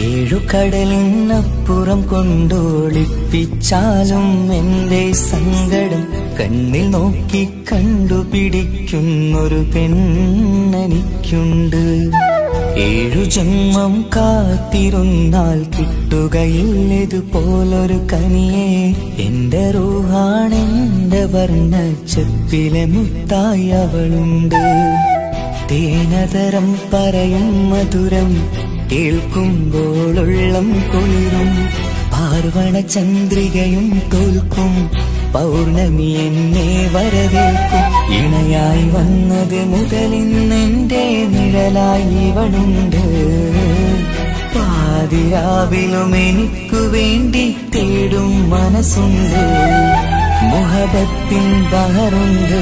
ഏഴുകടലിനപ്പുറം കൊണ്ടൊളിപ്പിച്ചാലും എന്റെ സങ്കടം കണ്ണിൽ നോക്കി കണ്ടുപിടിക്കുന്നൊരു പെണ്ണെനിക്കുണ്ട്. 7 ജന്മം കാത്തിരുന്നാൽ കിട്ടുകയില്ലതുപോലൊരു കനിയെ. എന്റെ റൂഹാണെന്റെ വർണ്ണച്ചെപ്പിലെ മുത്തായി അവളുണ്ട്. തേനതരം പറയും മധുരം കേൾക്കുമ്പോളുള്ളം കുളിരും. പാർവണ ചന്ദ്രികയും തോൽക്കും പൗർണമി എന്നെ വരവേൽക്കും. ഇണയായി വന്നത് മുതലിന്നെന്റെ നിഴലായി ഇവളുണ്ട്. പാതിരാവിലും എനിക്കു വേണ്ടി തേടും മനസ്സുണ്ട്. മുഹബത്തിൻ ബഹറുണ്ട്.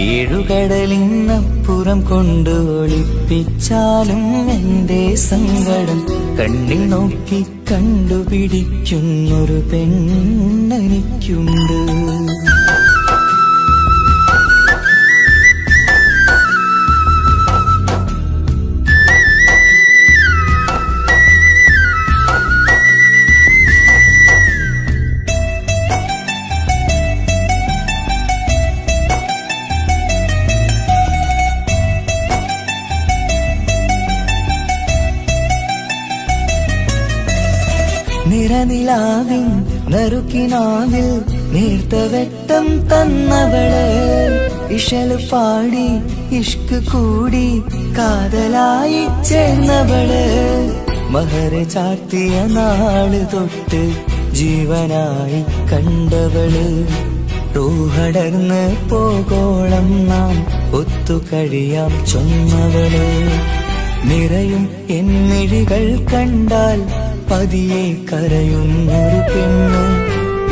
7 കടലിനപ്പുറം കൊണ്ട് ഒളിപ്പിച്ചാലും എന്റെ സങ്കടം കണ്ണിൽ നോക്കി കണ്ടുപിടിക്കുന്നൊരു പെണ്ണെനിക്കുണ്ട്. നിറനിലാവിൻ നറുക്കിനാവിൽ നേർത്ത വെട്ടം തന്നവള്. ഇഷല് പാടി ഇഷ്ക് കൂടി കാതലായി ചേർന്നവള്. മഹർ ചാർത്തിയ നാള് തൊട്ട് ജീവനായി കണ്ടവള്. റൂഹടർന്ന് പോകോളം നാം ഒത്തുകഴിയാം ചൊന്നവള്. നിറയും എന്നിഴികൾ കണ്ടാൽ പതിയെ കരയുന്നൊരു പെണ്ണ്.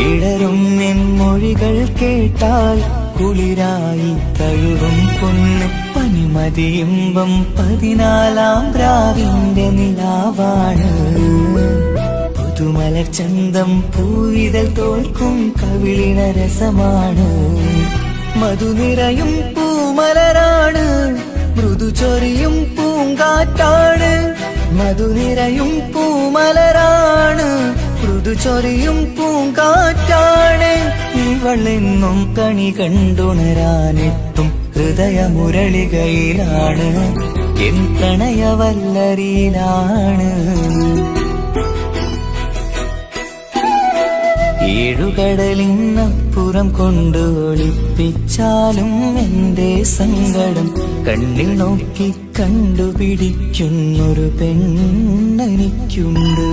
ഇടരും എൻ മൊഴികൾ കേട്ടാൽ കുളിരായി തഴുകും പൊന്ന്. പനിമതിയിമ്പം 14-ാം രാവിന്റെ നിലാവാണ്. പുതുമലർ ചന്തം പൂവിതൽ തോൽക്കും കവിളിന രസമാണ്. മധുനിറയും പൂമലരാണ്. മൃദുചൊരിയും പൂങ്കാറ്റാണ്. മധുനിറയും പൂമലരാണ്. മൃദുചൊരിയും പൂങ്കാറ്റാണ്. ഇവളെന്നും കണി കണ്ടുണരാനെത്തും ഹൃദയമുരളികയിലാണ്. എൻ പ്രണയവല്ലരിയിലാണ്. 7 കടലിനപ്പുറം കൊണ്ട് ഒളിപ്പിച്ചാലും എന്റെ സങ്കടം കണ്ണിൽ നോക്കി കണ്ടുപിടിക്കുന്നൊരു പെണ്ണെനിക്കുണ്ട്.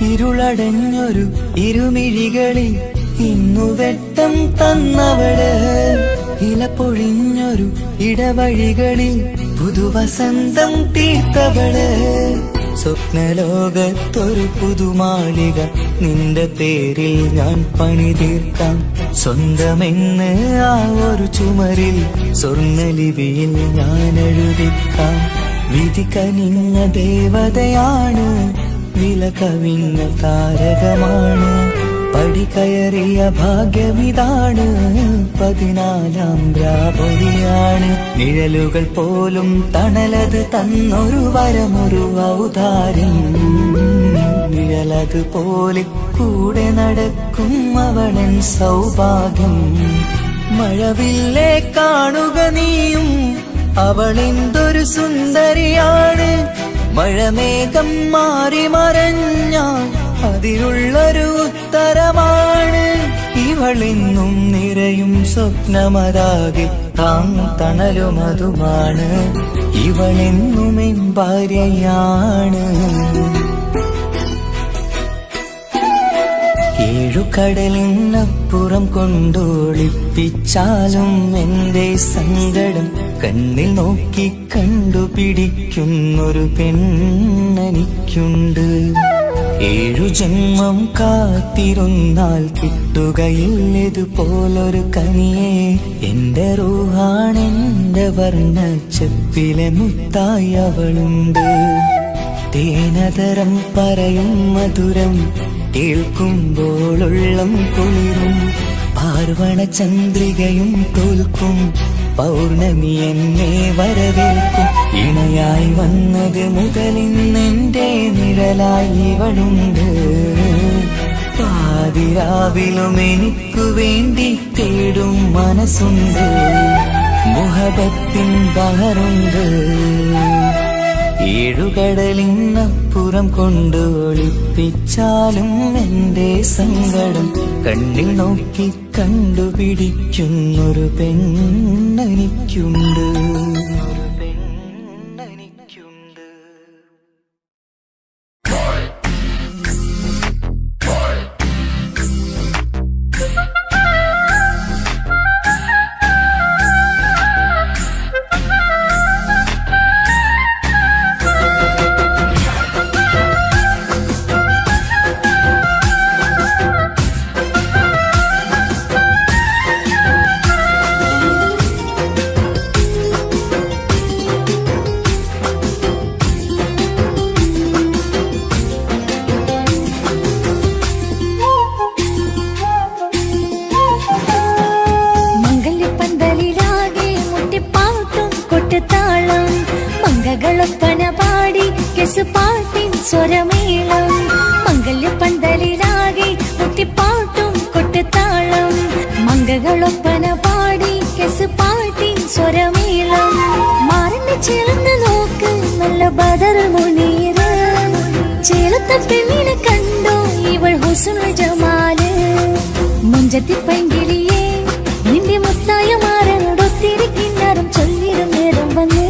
ഇരുളടഞ്ഞൊരു ഇരുമിഴികളിൽ ഇന്നു വെട്ടം തന്നവള്. ഇലപ്പൊഴിഞ്ഞൊരു ഇടവഴികളിൽ പുതുവസന്തം തീർത്തവള്. സ്വപ്നലോകത്തൊരു പുതുമാളിക നിന്റെ പേരിൽ ഞാൻ പണി തീർക്കാം. സ്വന്തമെന്ന് ആ ഒരു ചുമരിൽ സ്വർണ്ണലിപിയിൽ ഞാൻ എഴുതിക്കാം. വിധി കനിഞ്ഞ ദേവതയാണ്. വില കവിഞ്ഞ താരകമാണ്. പടി കയറിയ ഭാഗ്യമിതാണ്. 14-ാം രാപൊലിയാണ്. നിഴലുകൾ പോലും തണലത് തന്നൊരു വരമൊരു ഔദാര്യം. നിഴലത് പോലെ കൂടെ നടക്കും അവളൻ സൗഭാഗ്യം. മഴവില്ലേ കാണുക നീയും അവളെന്തൊരു സുന്ദരിയാണ്. മഴമേഘം മാറി മറഞ്ഞാൽ അതിലുള്ളൊരു ഉത്തരമാണ്. ഇവളെന്നും നിറയും സ്വപ്നമതാകെ താങ്ങും തണലുമതുമാണ്. ഇവളെന്നും എൻ ഭാര്യയാണ്. 7 കടലിനപ്പുറം കൊണ്ടൊളിപ്പിച്ചാലും എന്റെ സങ്കടം കണ്ണിൽ നോക്കി കണ്ടുപിടിക്കുന്നൊരു പെണ്ണെനിക്കുണ്ട്. ഏഴു ജന്മം കാത്തിരുന്നാൽ കിട്ടുകയില്ലതുപോലൊരു കനിയെ. എന്റെ റൂഹാണെന്റെ വർണ്ണച്ചെപ്പിലെ മുത്തായി അവളുണ്ട്. തേനതരം പറയും മധുരം കേൾക്കുമ്പോളുള്ളം കുളിരും. പാർവണ ചന്ദ്രികയും തോൽക്കും പൗർണമി എന്നെ വരവേൽക്കും. ഇണയായി വന്നത് മുതലിന്നെന്റെ നിഴലായി ഇവളുണ്ട്. പാതിരാവിലും എനിക്കു വേണ്ടി തേടും മനസ്സുണ്ട്. മുഹബത്തിൻ ബഹറുണ്ട്. ഏഴുകടലിനപ്പുറം കൊണ്ട് ഒളിപ്പിച്ചാലും എന്റെ സങ്കടം കണ്ണിൽ നോക്കി കണ്ടുപിടിക്കുന്നൊരു പെണ്ണെനിക്കുണ്ട്. മംഗളൊപ്പന പാടി കെസുപാട്ടിൻ സ്വരമേളം. മംഗല്യപ്പന്തലിലാകെ മുട്ടിപ്പാട്ടും കൊട്ടുതാളം. മംഗളൊപ്പന പാടി കെസുപാട്ടിൻ സ്വരമേളം. മാറിന് ചേർന്ന് നോക്ക് നല്ല ബദർ മുനീറ്. ചേലത്ത പെണ്ണിനെ കണ്ടോ ഇവൾ ഹുസ്നുൽ ജമാല്. മുഞ്ചത്തി പൈങ്കിളിയെ നിന്റെ മുത്തായ മാറനോടൊത്തിരി കിന്നാരം ചൊല്ലിടും നേരം വന്നേ.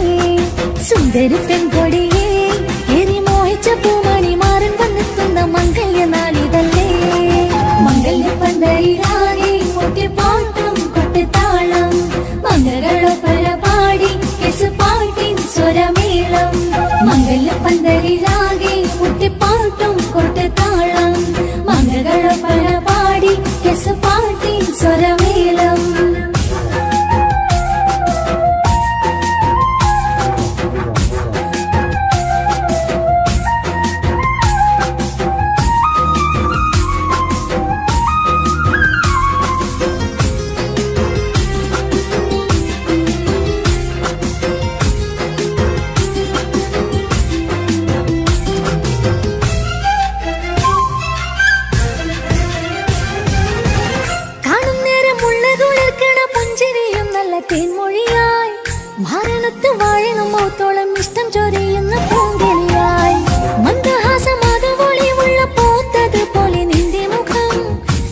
സുന്ദരി പെൺകൊടിയെ എരി മോഹിച്ച പൂമണി മാറൻ വന്നെത്തുന്ന മംഗല്യ നാളിതല്ലേ. മംഗല്യപ്പന്തലിലാകെ മുട്ടിപ്പാട്ടും കൊട്ടുതാളം. മംഗളൊപ്പന പാടി കെസുപാട്ടിൻ സ്വരമേളം. മംഗല്യപ്പന്തലിലാകെ മുട്ടിപ്പാട്ടും കൊട്ടുതാളം. മംഗളൊപ്പന പാടി കെസുപാട്ടിൻ സ്വരമേളം. തേൻമൊഴിയായി മരണത്ത് വാഴണം മൗത്തോളം ഇഷ്ടം ചൊരിയുന്ന പൂങ്കിളിയായി. മന്ദഹാസമാതവൊളിവുള്ള പോത്തത് പോലെ നിന്റെ മുഖം.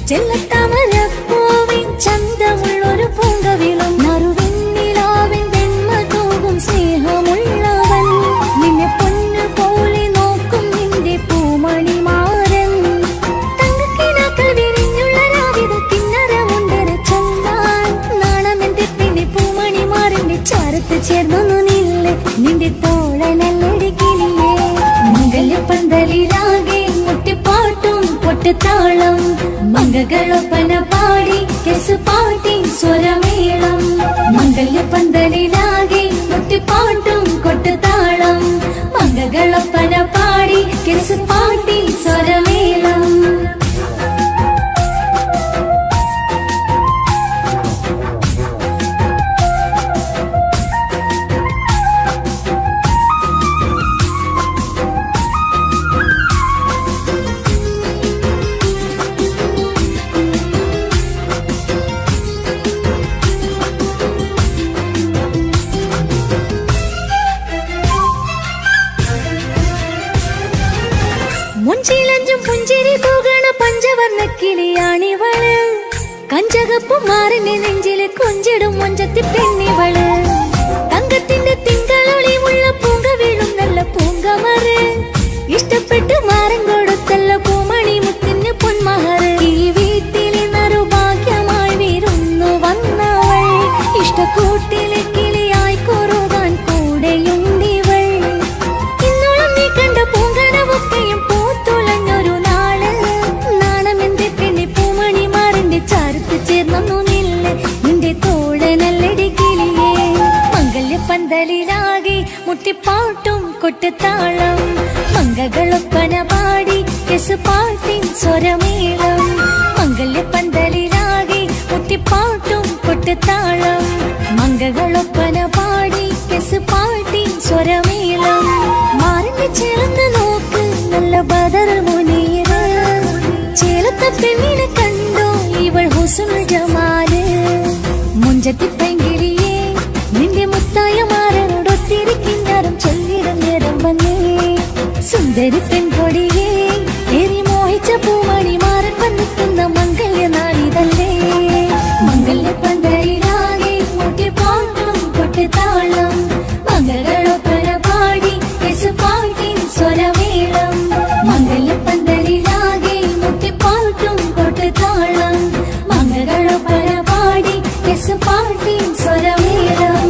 ചെല്ലത്താമരപ്പൂവിൻ ചന്തമുള്ളൊരു പൂങ്കവിളും. നറുവെണ്ണിലാവിൻ വെണ്മ തൂകും സ്നേഹമുള്ളവൻ. നിന്നെ പൊന്നു പോലെ നോക്കും നിന്റെ പൂമണിമാരൻ. തങ്കക്കിനാക്കൾ വിരിഞ്ഞുള്ള രാവിലെ കിന്നരമുണ്ടരെ ചൊല്ലാൻ. നാണമെന്റെ പൂമണിമാരന്റെ ചാരത്ത് ചേർന്നു നില്ലേ നിന്റെ തോളനല്ലടിക്കില്ലേ. മംഗല്യപ്പന്തലിലാകെ മുട്ടിപ്പാട്ടും പൊട്ടുതാളം. മംഗളൊപ്പന പാടി കെസുപാട്ടിൻ സ്വരമേളം. മംഗല്യപ്പന്തലിലാകെ മുട്ടിപ്പാട്ടും കൊട്ടുതാളം. മംഗളൊപ്പന പാടി കെസുപാട്ടിൻ സ്വരമേളം. മുഞ്ചിലഞ്ചും പുഞ്ചിരി തൂകണ പഞ്ചവർണ്ണ കിളിയാണിവള്. കഞ്ചകപ്പും മാറിന്റെ നെഞ്ചില് കൊഞ്ചിടും മൊഞ്ചത്തി പെണ്ണിവള്. തങ്കത്തിന്റെ തിങ്കളൊളിവുള്ള പൂങ്ക വീഴും നല്ല പൂങ്കമറ്. ഇഷ്ടപ്പെട്ട് മാറൻ കൊടുത്തല്ല പൂമണി മുത്തിന് പൊന്മഹറ്. ഈ വീട്ടിലെ നറുഭാഗ്യമായി വിരുന്നു വന്നവൾ. ഇഷ്ടക്കൂട്ടിലെ കിളിയായി കൊറുകാൻ കൂടെയുണ്ടിവൾ. ഇന്നോളം നീ കണ്ട പൂങ്കനവൊക്കെയും പൂത്തുളഞ്ഞൊരു കൊട്ടുതാളം മംഗകളൊപ്പന പാടി കെസ് പാട്ടി സ്വരമേളം മാറിന്റെ ചേർന്ന് നോക്ക് നല്ല ബദർ മുനീറ് ചേലത്തെ പെണ്ണിനെ കണ്ടോ ഇവൾ ഹുസ്നുൽ ജമാല് മുഞ്ചത്തി പെങ്കിളിയെ നിന്റെ മുത്തായ മാറനോടൊത്തിരിക്കിന്നാരം ചൊല്ലിടും നേരം വന്നേ സുന്ദരി പെൺകൊടിയെ ഏറി മോഹിച്ച പൂമണി മാറൻ വന്നെത്തുന്ന മംഗല്യ നാളിതല്ലേ മംഗല്യ പന്തലിലാകെ മുട്ടിപ്പാട്ടും കൊട്ടുതാളം മംഗളൊപ്പന പാടി കെസ് പാട്ടി സ്വരമേളം മംഗല്യ പന്തലിലാകെ മുട്ടിപ്പാട്ടും കൊട്ടുതാളം മംഗളൊപ്പന പാടി കെസ് പാട്ടി സ്വരമേളം.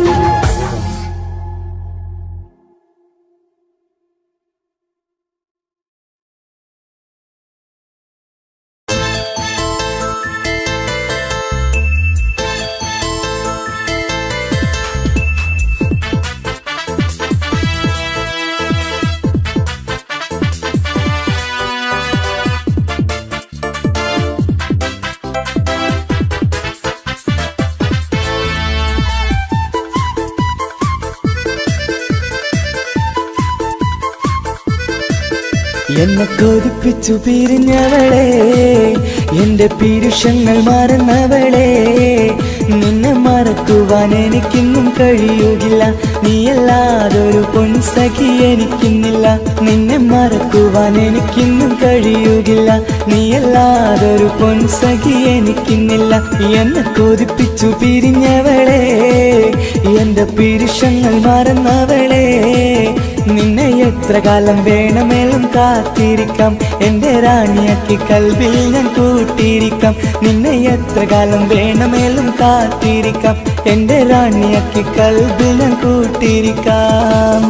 എന്നെ കൊതിപ്പിച്ചു പിരിഞ്ഞവളെ എന്റെ പീരുഷങ്ങൾ മറന്നവളെ നിന്നെ മറക്കുവാൻ എനിക്കിന്നും കഴിയുകില്ല നീയല്ലാതൊരു പൊൻസഖി എനിക്കിന്നില്ല നിന്നെ മറക്കുവാൻ എനിക്കിന്നും കഴിയുകില്ല നീയല്ലാതൊരു പൊൻസഖി എനിക്കിന്നില്ല എന്നെ കൊതിപ്പിച്ചു പിരിഞ്ഞവളെ എന്റെ പീരുഷങ്ങൾ മറന്നവളെ നിന്നെ എത്ര കാലം വേണമെങ്കിലും കാത്തിരിക്കാം എന്റെ റാണിയാക്കി കൽവിൽ ഞാൻ കൂട്ടിയിരിക്കാം നിന്നെ എത്ര കാലം വേണമെങ്കിലും കാത്തിരിക്കാം എന്റെ റാണിയാക്കി കൽവിൽ ഞാൻ കൂട്ടിയിരിക്കാം.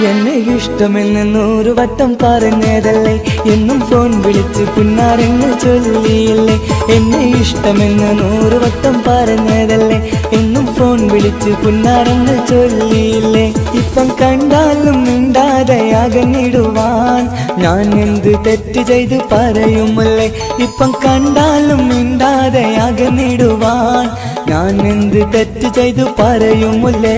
എന്നെ ഇഷ്ടമെന്ന് 100 വട്ടം പറഞ്ഞതല്ലേ എന്നും ഫോൺ വിളിച്ച് പുന്നാരങ്ങൾ ചൊല്ലിയില്ലേ എന്നെ ഇഷ്ടമെന്ന് 100 വട്ടം പറഞ്ഞതല്ലേ എന്നും ഫോൺ വിളിച്ച് പുന്നാരങ്ങൾ ചൊല്ലിയില്ലേ ഇപ്പം കണ്ടാലും മിണ്ടാതെ അകന്നിടുവാൻ ഞാൻ എന്ത് തെറ്റ് ചെയ്ത് പറയുമല്ലേ ഇപ്പം കണ്ടാലും മിണ്ടാതെ അകന്നിടുവാൻ ഞാൻ എന്ത് തെറ്റ് ചെയ്തു പറയുമല്ലേ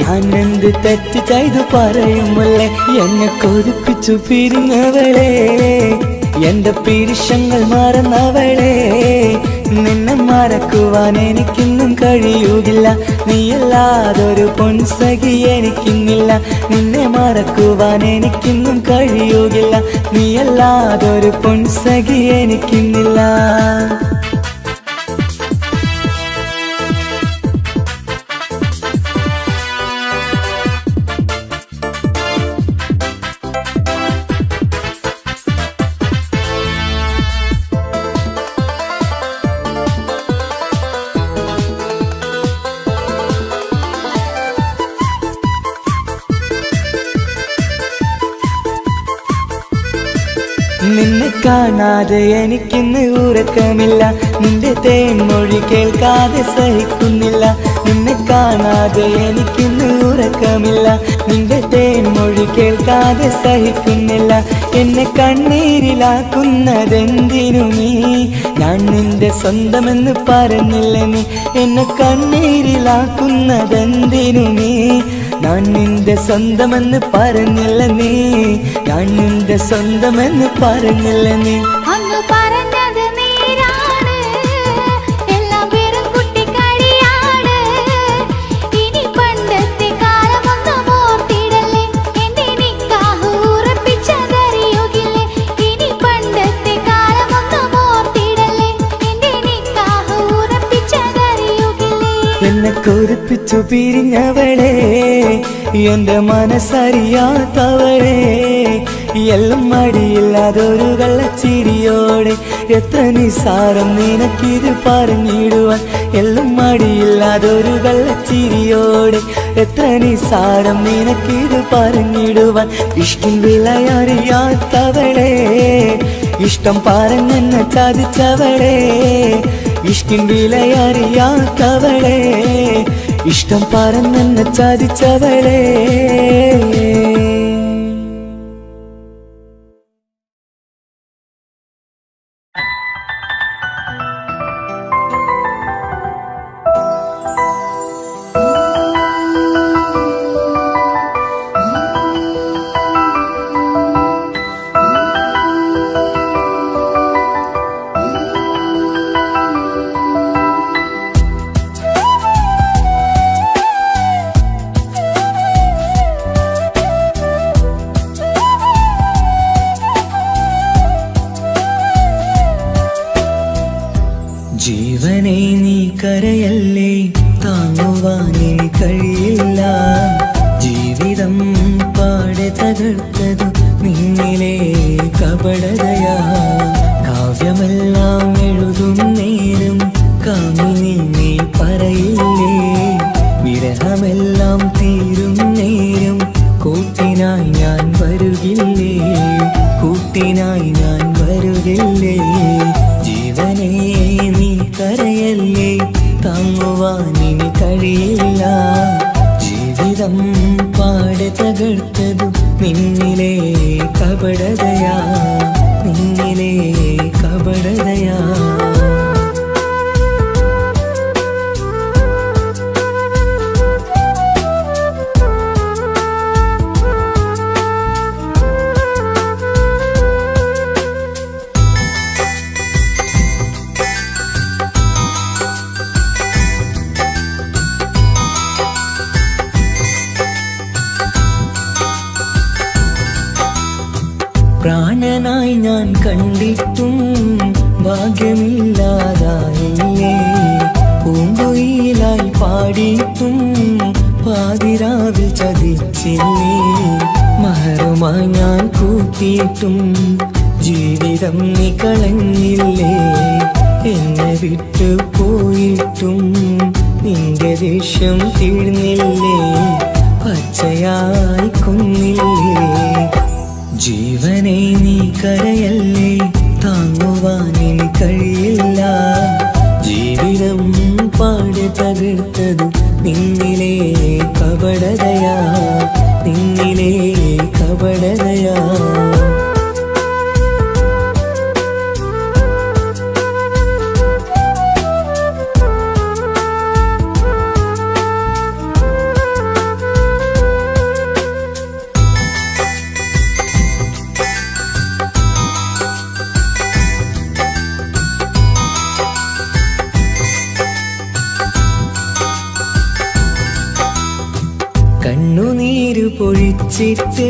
ഞാൻ എന്ത് തെറ്റ് ചെയ്തു പറയുമല്ലേ എന്നെ കൊതിപ്പിച്ചു പിരിഞ്ഞവളെ എന്റെ പീരുഷങ്ങൾ മറന്നവളെ നിന്നെ മറക്കുവാൻ എനിക്കിന്നും കഴിയുകില്ല നീയല്ലാതൊരു പൊൻസഖി എനിക്കിന്നില്ല നിന്നെ മറക്കുവാൻ എനിക്കിന്നും കഴിയുകില്ല നീയല്ലാതൊരു പൊൻസഖി എനിക്കിന്നില്ല. നിന്നെ കാണാതെ എനിക്കിന്ന് ഉറക്കമില്ല നിന്റെ തേൻമൊഴി കേൾക്കാതെ സഹിക്കുന്നില്ല നിന്നെ കാണാതെ എനിക്കിന്ന് ഉറക്കമില്ല നിന്റെ തേൻമൊഴി കേൾക്കാതെ സഹിക്കുന്നില്ല എന്നെ കണ്ണീരിലാക്കുന്നതെന്തിനു നീ ഞാൻ നിന്റെ സ്വന്തമെന്ന് പറഞ്ഞില്ല നീ എന്നെ കണ്ണീരിലാക്കുന്നതെന്തിനു നീ ഞാൻ നിന്റെ സ്വന്തമെന്ന് പറഞ്ഞില്ല നീ ഞാൻ നിന്റെ സ്വന്തമെന്ന് പറഞ്ഞില്ല നീ അന്ന് പറഞ്ഞത് നേരാണ് എല്ലാം വെറും കുട്ടിക്കളിയാണ് ഇനി പണ്ടത്തെ കാലമൊന്നും ഓർത്തിടല്ലേ എന്റെ നിക്കാഹ് ഉറപ്പിച്ചതറിയുകില്ലേ ഇനി പണ്ടത്തെ കാലമൊന്നും ഓർത്തിടല്ലേ എന്റെ നിക്കാഹ് ഉറപ്പിച്ചതറിയുകില്ലേ എന്നെ കൊതിപ്പിച്ചു പിരിഞ്ഞവളെ എന്റെ മനസ്സറിയാത്തവളെ എല്ലാം മടിയില്ലാതൊരു കള്ളച്ചിരിയോടെ എത്ര നിസാരം നിനക്കിത് പറഞ്ഞിടുവാൻ എല്ലാം മടിയില്ലാതൊരു കള്ളച്ചിരിയോടെ എത്ര നിസാരം നിനക്കിത് പറഞ്ഞിടുവാൻ ഇഷ്ടം വിലയറിയാത്തവളെ ഇഷ്ടം പറഞ്ഞെന്നെ ചതിച്ചവളെ ഇഷ്ടം വിലയറിയാത്തവളെ ഇഷ്ടം പറഞ്ഞെന്നെ ചതിച്ചവളെ ജീവനെ നീ കരയല്ലേ താങ്ങുവാനിനി കഴിയില്ല ജീവിതം പാടെ തകർത്തതു നിന്നിലെ കപടതയാ കാവ്യമെല്ലാം എഴുതും നേരം കാമിനി നീ പറയില്ലേ വിരഹമെല്ലാം തീരും നേരം കൂട്ടിനായി ഞാൻ വരുകില്ലേ കൂട്ടിനായി ഞാൻ വരുകില്ലേ ജീവനേ നീ കരയല്ലേ താങ്ങുവാനിനി കഴിയില്ല ജീവിതം പാടെ തകർത്തതു നിന്നിലെ കപടതയാ നിന്നിലെ കപടതയാ പ്രാണനായി ഞാൻ കണ്ടിട്ടും ഭാഗ്യമില്ലാതായില്ലേ പൂങ്കുയിലായി പാടിയിട്ടും പാതിരാവിൽ ചതിച്ചില്ലേ മഹറുമായി ഞാൻ കൂട്ടിയിട്ടും ജീവിതം നീ കളഞ്ഞില്ലേ എന്നെ വിട്ടു പോയിട്ടും നിന്റെ ദേഷ്യം തീർന്നില്ലേ പച്ചയായി കൊന്നില്ലേ ജീവനെ നീ കരയല്ലേ താങ്ങുവാനിനി കഴിയില്ല ജീവിതം പാടെ തകർത്തതു നിന്നിലെ കപടതയാ നിന്നിലെ കപടതയാ കണ്ണുനീര് പൊഴിച്ചിട്ട്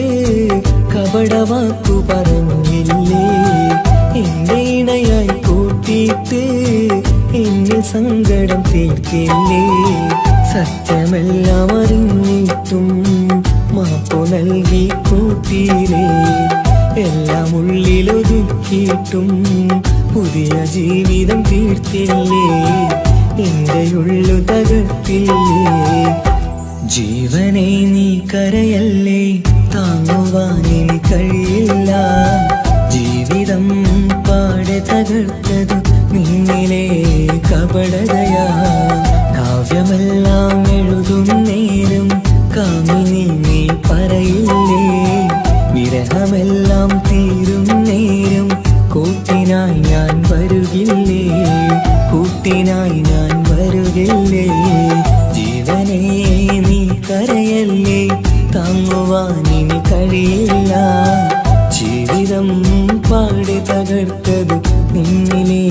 കപടവാക്കു പറഞ്ഞില്ലേ എന്റെ ഇണയായി കൂട്ടിയിട്ട് എന്നിൽ സങ്കടം തീർക്കില്ലേ സത്യമെല്ലാം അറിഞ്ഞിട്ടും മാപ്പു നൽകി കൂട്ടിയില്ലേ എല്ലാം ഉള്ളിലൊതുക്കിയിട്ടും പുതിയ ജീവിതം തീർത്തില്ലേ എന്റെ ഉള്ളു തകർത്തില്ലേ ജീവനെ നീ കരയല്ലേ താങ്ങുവാനിനി കഴിയില്ല ജീവിതം പാടെ തകർത്തതു നിന്നിലെ കപടതയാ കാവ്യമെല്ലാം എഴുതും നേരം കാമിനി നീ പറയില്ലേ വിരഹമെല്ലാം തീരും നേരം കൂട്ടിനായി ഞാൻ വരുകില്ലേ കൂട്ടിനായി ഞാൻ വരുകില്ലേ ജീവനേ നീ കരയല്ലേ താങ്ങുവാനിനി കഴിയില്ല ജീവിതം പാടെ തകർത്തതു നിന്നിലെ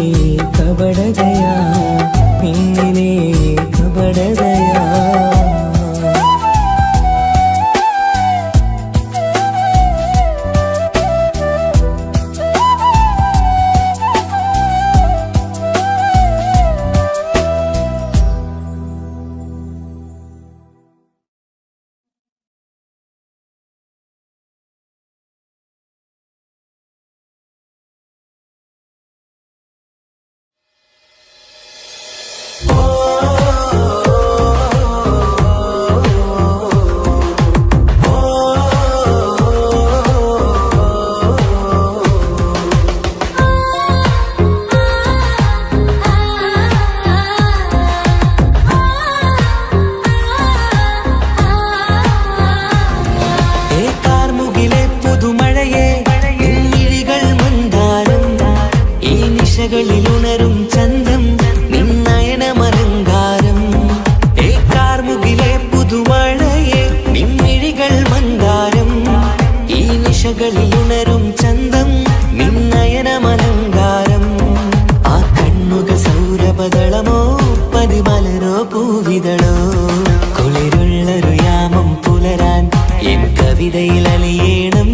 കപടതയാ നിന്നിലെ കപടതയാ പൂവിതളോ കുളിരുള്ളൊരു യാമം പുലരാൻ എൻ കവിതയിൽ അലിയേണം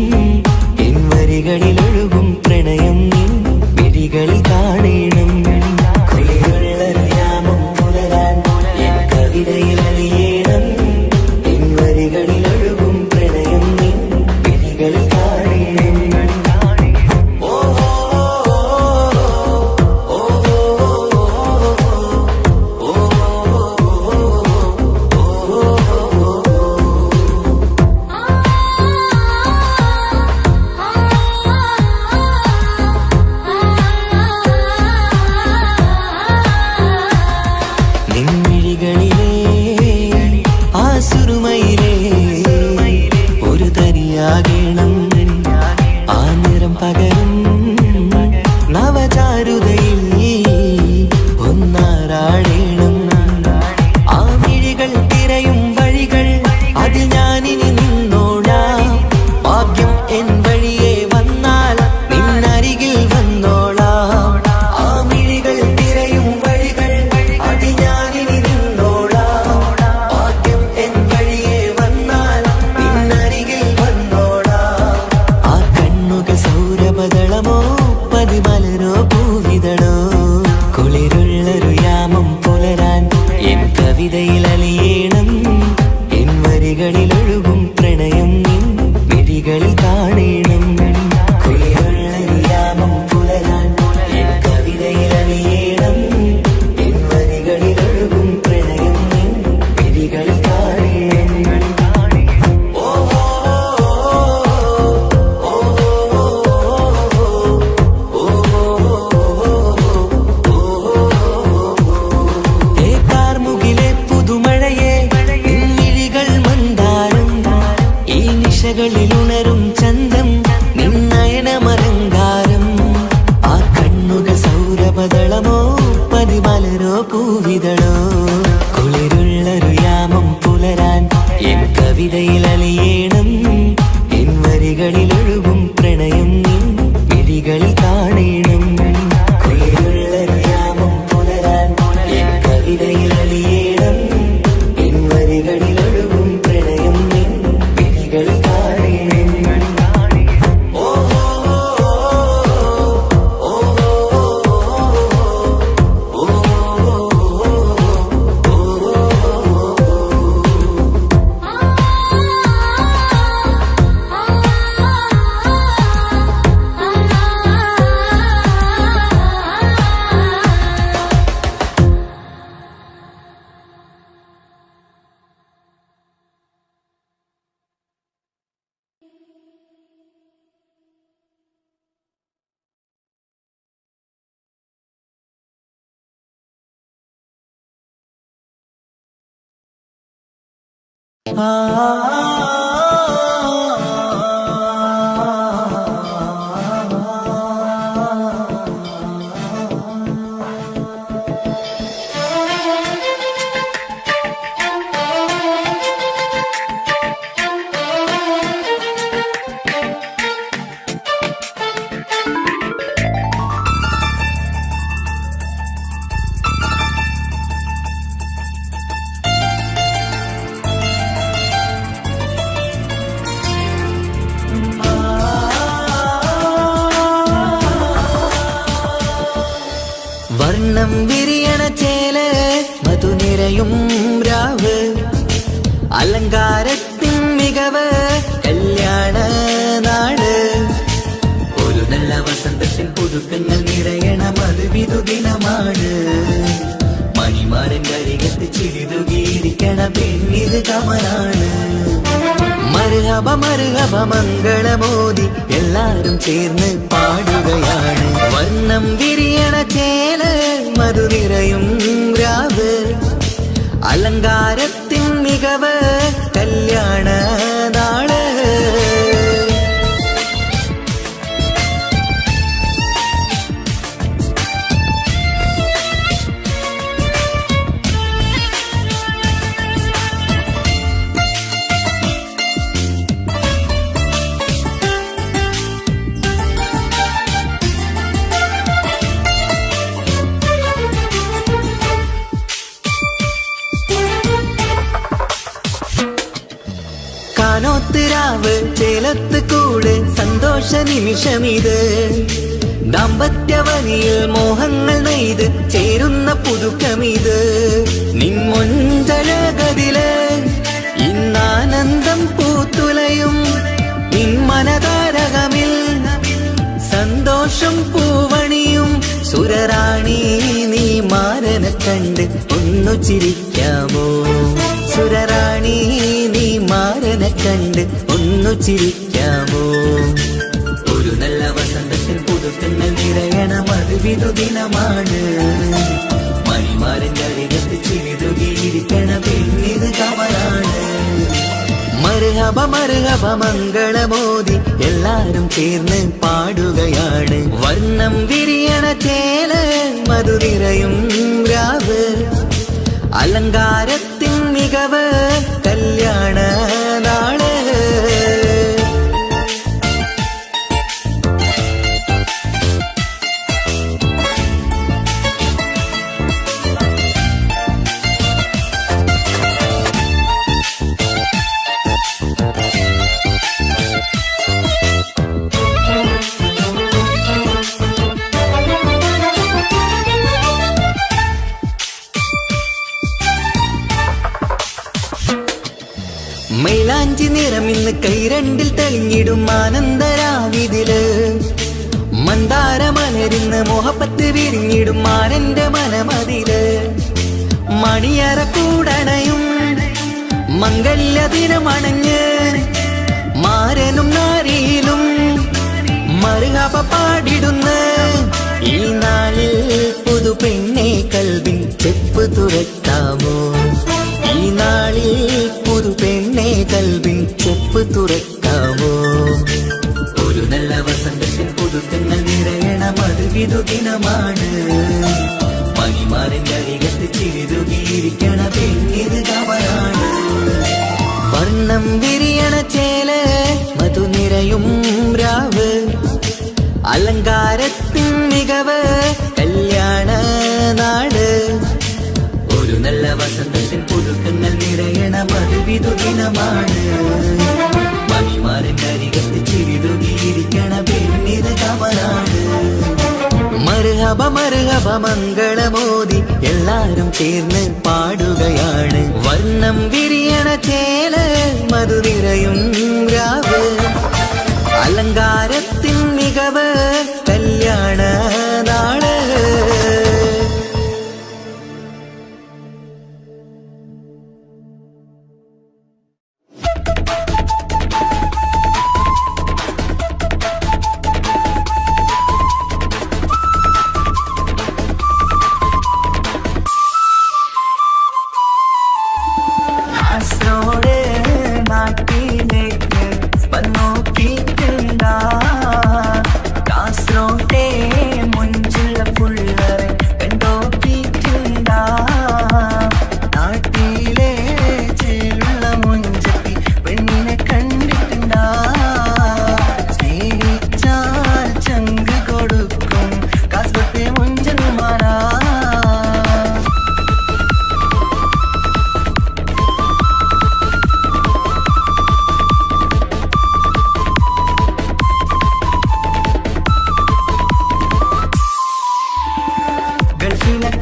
എൻ വരികളിൽ ഒഴുകും പ്രണയം നിൻ വിഴികളിൽ കാണണം കുളിരുള്ളൊരു യാമം പുലരാൻ എൻ കവിതയിൽ അലിയേണം എൻ വരികളിൽ ഒഴുകും പ്രണയം നിൻ വിഴികളിൽ കാണണം ഒരു തരിയാകണം ആ നിറം പകരും നവചാരുതയിൽ ഒന്നാറാടേണം ആ മിഴികൾ തിരയും വഴികൾ അതിൽ ഞാനിനി നിന്നോളാം ഭാഗ്യം എൻ വഴിയെ വന്നാൽ നിന്നരികിൽ വന്നോളാം ആ മിഴികൾ തിരയും വഴികൾ അതിൽ ഞാനിനി നിന്നോളാം ഭാഗ്യം എൻ വഴിയെ വന്നാൽ നിന്നരികിൽ വന്നോളാം ആ കണ്ണുകൾ സൗരഭദളമോ പതിമലരോ പൂവിതളോ കുളിരുള്ളൊരു യാമം പുലരാൻ എൻ കവിതയിൽ അലിയേണം എൻ വരികളിൽ ഒഴുകും പ്രണയം നിൻ വിഴികളിൽ കാണണം കുളിരുള്ളൊരു യാമം പുലരാൻ എൻ കവിതയിൽ അലിയേണം എൻ വരികളിൽ ഒഴുകും പ്രണയം നിൻ വിഴികളിൽ കാണണം കാർമുകിലെ പുതുമഴയെ നിൻമിഴികൾ മന്ദാരം ഈ നിശകളിൽ ഉണരും ചന്തം നിന്നയനമലങ്കാരം ആ കണ്ണുകൾ സൗരഭദളമോ പതിമലരോ പൂവിതളോ കുളിരുള്ളൊരു യാമം പുലരാൻ എൻ കവിതയിൽ അലിയേണം എൻ വരികളിൽ ഒഴുകും പ്രണയം നിൻ വിഴികളിൽ കാണണം കുളിരുള്ളൊരു യാമം പുലരാൻ എൻ കവിതയിൽ അലിയേണം എൻ വരികളിൽ ഒഴുകും പ്രണയം നിൻ വിഴികളിൽ കാണണം വർണ്ണം വിരിയണ ചേല് മധുനിരയും രാവ് അലങ്കാരത്തിൻ മികവ് കല്യാണ നാട് ഒരു നല്ല വസന്തത്തിൽ പുതുക്കങ്ങൾ നിറയണ മധുവിധു ദിനമാണ് മണിമാരൻ കരികത്ത് ചിരിതുകീരിക്കണ പെണ്ണിത് കമലാണ് മർഹബ മർഹബ മംഗളമോദി എല്ലാരും ചേർന്ന് പാടുകയാണ് വർണ്ണം വിരിയണ ചേല് മധുനിരയും രാവ് അലങ്കാരത്തിൻ മികവ് കല്യാണ നാള് പൂമുത്തുരാവ് ചേലത്ത് കൂട് സന്തോഷ നിമിഷമിത് ദാമ്പത്യവനിയിൽ മോഹങ്ങൾ നെയ്ത് ചേരുന്ന പുതുക്കമിത് നിൻമൊഞ്ചഴകതില് ഇന്നാനന്ദം പൂത്തുലയും നിൻ മനതാരകമിൽ സന്തോഷം പൂവണിയും സുരറാണി നീ മാരനെ കണ്ട് ഒന്നു ചിരിക്കാമോ സുരറാണി നീ മാരനെ കണ്ട് ഒന്നു ചിരിക്കാമോ ഒരു നല്ല വസന്തത്തിൽ പുതുക്കങ്ങൾ നിറയണം അത് വിധുദിനമാണ് മണിമാരൻ്റെ അരികത്ത് ചിരിതുകിയിരിക്കണ പെണ്ണിത് കമലാണ് മർഹബ മർഹബ മംഗളമോദി എല്ലാരും ചേർന്ന് പാടുകയാണ് വർണ്ണം വിരിയണ ചേല മധുനിറയും രാവ് അലങ്കാരത്തിൻ മികവ് കല്യാണ നാള് മൈലാഞ്ചി നിറമിന്ന് കൈരണ്ടിൽ തെളിഞ്ഞിടും ആനന്ദരാവിതില് മന്ദാരമലരിന്ന് മോഹപ്പത്ത് വിരിഞ്ഞിടും മാനന്റെ മനമതില് മണിയറ കൂടണയും മംഗല്യ ദിനമണഞ്ഞ് മാരനും നാരിയിലും മറുകപ പാടിടുന്ന ഈ നാളിൽ പുതു പെണ്ണെ കൽവിൻ ചെപ്പ് തുറക്കാമോ ഈ നാളിൽ പുതു പെണ്ണെ കൽവിൻ ചെപ്പ് തുറക്കാമോ ഒരു നല്ല വസന്തത്തിൽ പുതുക്കങ്ങൾ നിറയണം അത് വിധുദിനമാണ് മണിമാരൻ്റെ അരികത്ത് ചിരിതുകിയിരിക്കണ പെണ്ണിത് കമലാണ് വർണ്ണം വിരിയണ ചേല മധു നിറയും രാവ് അലങ്കാരത്തിൻ മികവ് കല്യാണ നാട് ഒരു നല്ല വസന്തത്തിൽ പുതുക്കങ്ങൾ നിറയണം അത് വിധുദിനമാണ് മണിമാരൻ്റെ അരികത്ത് ചിരിതുകിയിരിക്കണ പെണ്ണിത് കമലാണ് മർഹബ മർഹബ മംഗളമോദി എല്ലാരും ചേർന്ന് പാടുകയാണ് വർണ്ണം വിരിയണ ചേല മധുനിറയും രാവ് അലങ്കാരത്തിൻ മികവ് കല്യാണ നാള്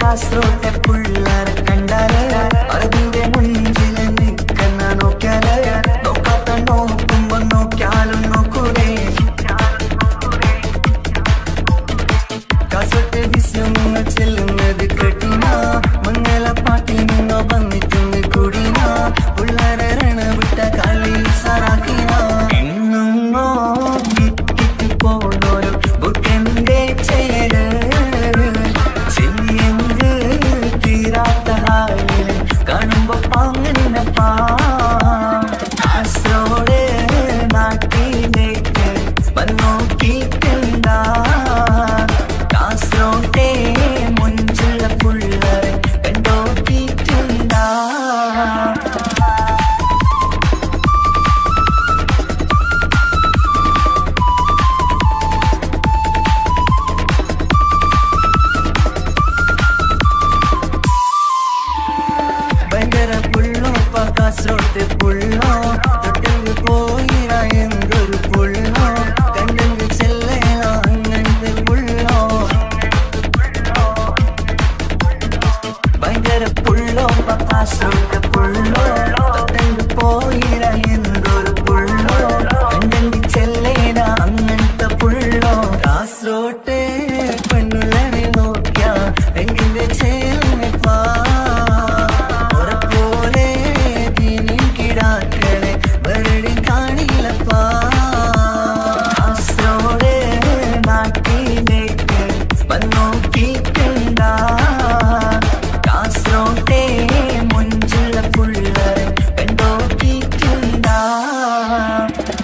കാസർഗോട്ടെ പുള്ളാരെ കണ്ടാല് അതിന്റെ മുഞ്ചിൽ നിൽക്കുന്ന നോക്കിയാല് നോക്കാത്ത നോക്കുമ്പോ നോക്കിയാലും നോക്കൂലേ കാസർഗോട്ടെ വിസ്യം നിങ്ങൾ ചെല്ലുന്നത് കേട്ടിന മംഗള പാട്ടിൽ നിന്നോ വന്നിട്ടുണ്ട് കൂടിന പുള്ളാരെ രണ വിട്ട കളി സാറാക്കിന എങ്ങോ കിട്ടിട്ട് പോണോരോ ബുക്കെന്റെ ചേര് കാണുമ്പോ പാങ്ങനപ്പാ കാസർഗോഡ് നാട്ടിലേക്ക് വന്നോക്കിട്ടുണ്ട കാസർഗോട്ടെ മുഞ്ചുള്ള പുള്ളരെ കണ്ടോക്കിട്ടുണ്ട ഭയങ്കര പുള്ളോ കാസർഗോട്ടെ പുള്ളോ തൊട്ടു പോയിരാ എന്തൊരു പുള്ളോ കണ്ടെങ്കിൽ ചെല്ലയാ അങ്ങനത്തെ പുള്ളോ ഭയങ്കര പുള്ളോ പത്താശോന്റെ പുള്ളോ കണ്ടെങ്കിൽ പോയിരാ എന്തൊരു പുള്ളോ കണ്ടെങ്കിൽ ചെല്ലേടാ അങ്ങനത്തെ പുള്ളോ കാസറോട്ടെ പെണ്ണുള്ളവരെ നോക്കിയാ എങ്കിന്റെ ചേർന്നിപ്പാ പോലെ ദീനിൻ കിടാക്കളെ വെറുതെ കാണില്ലപ്പാ കാസറോട് നാട്ടിലേക്ക് വന്നോക്കിട്ടുണ്ടാ കാസറോട്ടെ മുഞ്ചുള്ള പുള്ളരെ കണ്ടോക്കിട്ടുണ്ടാ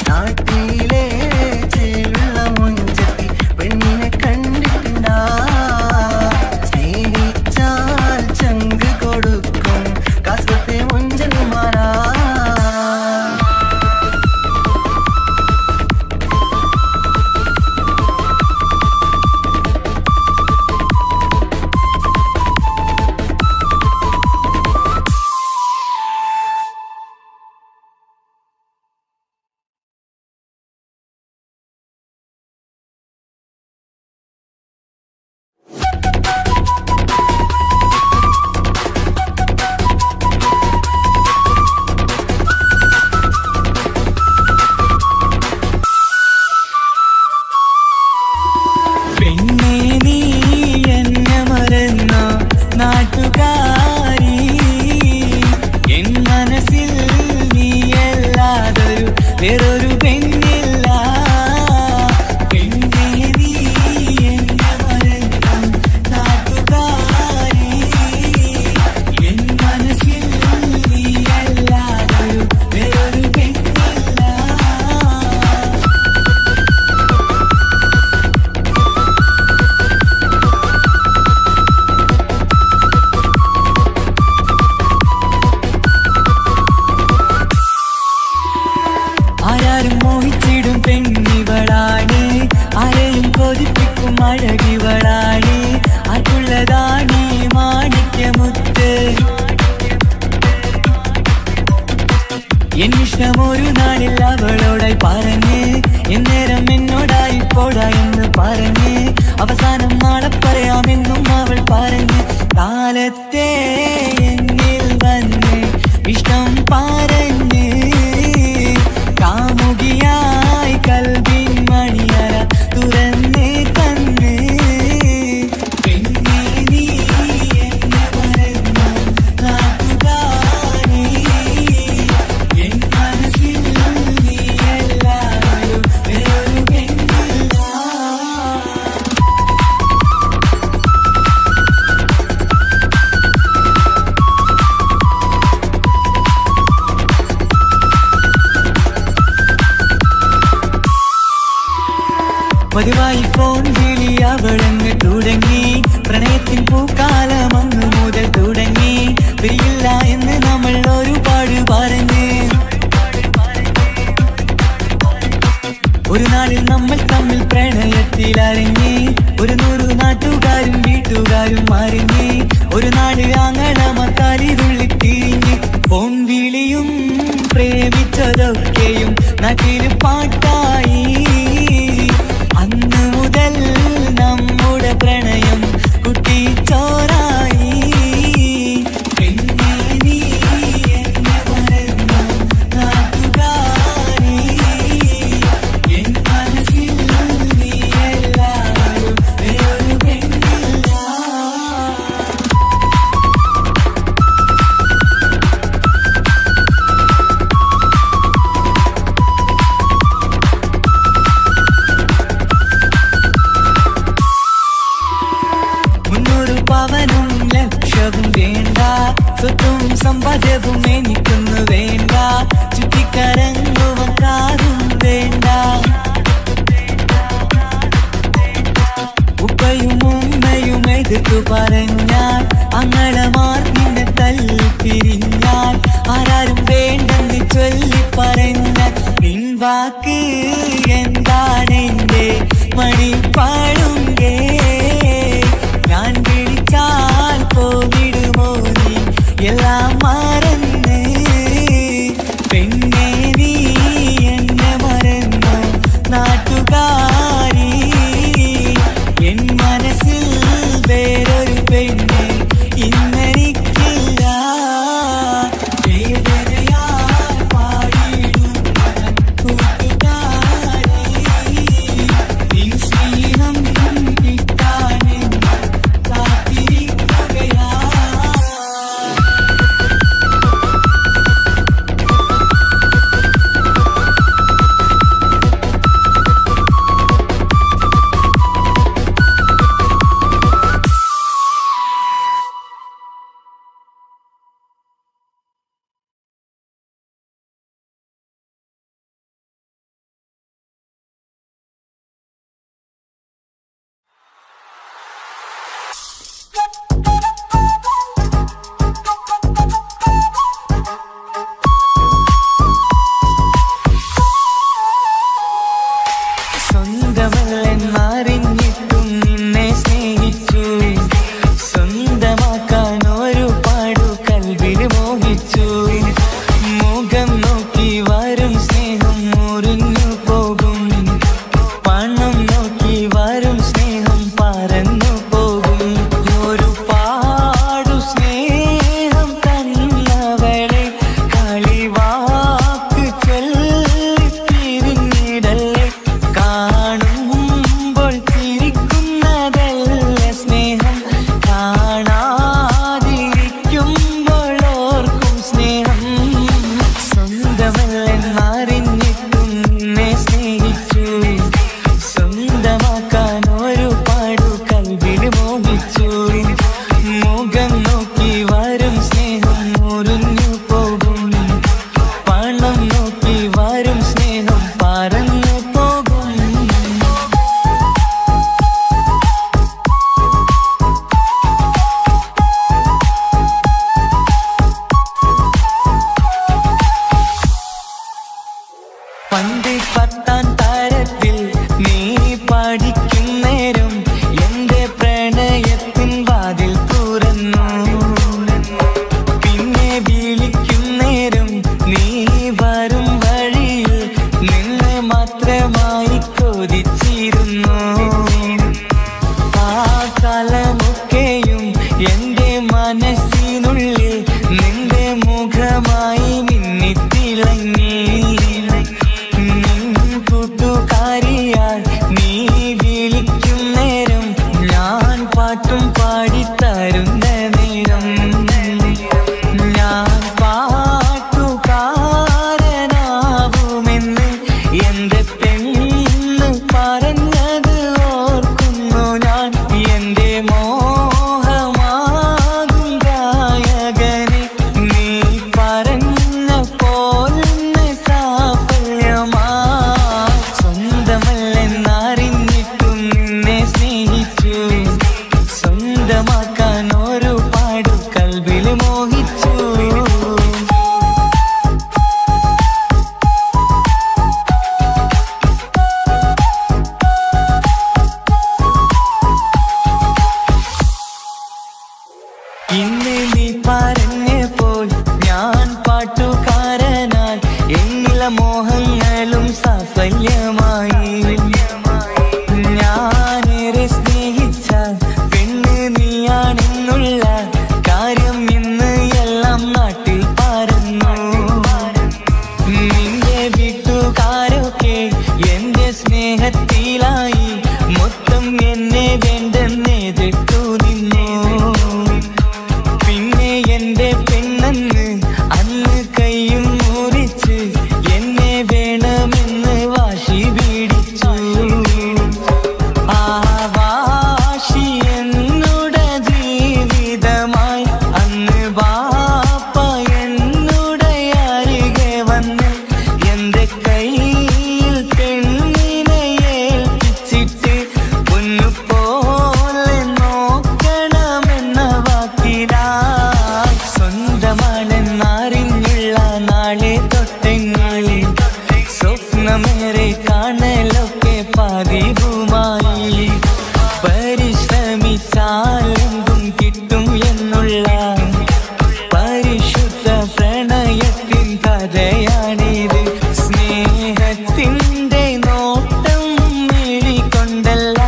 നാട്ടിലെ ചേലുള്ള മുഞ്ചത്തി പെണ്ണിനെ കണ്ടിട്ടുണ്ടാ സ്നേഹിച്ചാൽ ചങ്ക് കൊടുക്കും കാസറോട്ടെ മുഞ്ചന്മാരാ പെണ്ണേ നീ എന്നെ മറന്ന നാട്ടുകാരി എൻ മനസ്സിൽ നീയല്ലാതൊരു വേറൊരു പെണ്ണില്ല പെണ്ണേ നീ എന്നെ മറന്ന നാട്ടുകാരി എൻ മനസ്സിൽ നീയല്ലാതൊരു വേറൊരു പെണ്ണില്ല ആരാരും മോഹിച്ചിടും പെണ്ണിവളാണ് ആരെയും കൊതിപ്പിക്കും അഴകിവളാണ് ആർക്കുള്ളതാണ് മാണിക്യമുത്ത് എന്നിഷ്ടം ഒരു നാളിൽ അവളോടായി പറഞ്ഞ് എന്നേരം എന്നോടായി പോടാ എന്ന് പറഞ്ഞ് അവസാനം നാളെ പറയാമെന്നും അവൾ പറഞ്ഞ് കാലത്തെ എന്നിൽ വന്ന് ഇഷ്ടം പറഞ്ഞ് കാമുകിയായി കൽവിൻ മണിയറ തുറന്ന് തന്ന് പെണ്ണേ നീ എന്നെ മറന്ന നാട്ടുകാരി എൻ മനസ്സിൽ നീയല്ലാതൊരു വേറൊരു പെണ്ണില്ല പതിവായി ഫോൺ വിളി അവളങ്ങ് തുടങ്ങി പ്രണയത്തിൻ പൂക്കാലം അന്ന് മുതൽ തുടങ്ങി പിരിയില്ല എന്ന് നമ്മൾ ഒരുപാട് പറഞ്ഞ് ഒരു നാളിൽ നമ്മൾ തമ്മിൽ പ്രണയത്തിലറിഞ്ഞ് 100 നാട്ടുകാരും വീട്ടുകാരും അറിഞ്ഞ് ഒരു നാട് ആങ്ങളമക്കാലിതുള്ളി തിരിഞ്ഞ് ഫോൺ വിളിയും പ്രേമിച്ചതൊക്കെയും നാട്ടിൽ പാട്ടായി അന്ന് മുതൽ നമ്മുടെ പ്രണയം കുട്ടിച്ചോറായി പെണ്ണേ നീ എന്നെ മറന്ന നാട്ടുകാരി എൻ മനസ്സിൽ നീയല്ലാതൊരു വേറൊരു പെണ്ണില്ല പവനും ലക്ഷവും വേണ്ട സ്വത്തും സമ്പാദ്യവും എനിക്കൊന്നു വേണ്ട ചുറ്റിക്കറങ്ങുവാൻ കാറും വേണ്ട ഉപ്പയും ഉമ്മയും എതിർത്തു പറഞ്ഞാൽ അങ്ങളമാർ നിന്നെ തല്ലി പിരിഞ്ഞാൽ ആരാരും വേണ്ടെന്ന് ചൊല്ലി പറഞ്ഞാൽ പിൻവാക്ക് എന്താണെന്റെ മണിപ്പാടുങ്കേ ഞാൻ വിളിച്ചാൽ പോകിടുമോ നീ എല്ലാം മറന്ന് പെണ്ണേ നീ മുഖമായി മിന്നിത്തിളങ്ങി കൂട്ടുകാരിയാൽ നീ വിളിക്കും നേരം ഞാൻ പാട്ടും പാടിത്തരുന്ന നേരം ഞാൻ പാട്ടുകാരനാവുമെന്ന് എന്റെ പെണ്ണ് പറഞ്ഞത് ഓർക്കുന്നു ഞാൻ. എന്റെ മോഹമാകും ഗായകനെ നീ പറഞ്ഞ പോലൊന്ന് സാഫല്യമാ. സ്വന്തമല്ലെന്നറിഞ്ഞിട്ടും നിന്നെ സ്നേഹിച്ചു, സ്വന്തമാക്കാൻ ഒരുപാട് കൽബിൽ മോഹിച്ചു. ഇന്ന് നീ പറഞ്ഞപ്പോൾ ഞാൻ പാട്ടുകാരനായി, എന്നില മോഹങ്ങളും സാഫല്യമായി. ഞാനേറെ സ്നേഹിച്ച പെണ്ണ് നീയാണെന്നുള്ള കാര്യം ഇന്ന് എല്ലാം നാട്ടിൽ പറഞ്ഞു. നിന്റെ വീട്ടുകാരൊക്കെ എന്റെ സ്നേഹത്തിലായി, മൊത്തം എന്നെ വേണ്ടെന്നെതിർത്തു നിന്നു. പിന്നെ എന്റെ പെണ്ണെന്ന് അന്ന് കൈയും മുറിച്ച് എന്നെ വേണമെന്ന് വാശി പിടിച്ചു. ആ വാശി എന്നുടെ ജീവിതമായി. അന്ന് ബാപ്പ എന്നുടെ അരികെ വന്ന് എന്റെ കയ്യിൽ പെണ്ണിനെ ഏൽപ്പിച്ചിട്ട് പൊന്നുപോലെ നോക്കണമെന്ന വാക്കിലായി. സ്വന്തമാണെന്നറിഞ്ഞുള്ള നാളെ തൊട്ടെങ്ങളിൽ സ്വപ്നമേറെ കാണലൊക്കെ പതിവുമായി. പരിശ്രമിച്ചാലെന്തും കിട്ടും എന്നുള്ള പരിശുദ്ധ പ്രണയത്തിൻ കഥയാണിത്. സ്നേഹത്തിൻ്റെ നോട്ടം മിഴികൊണ്ടല്ല,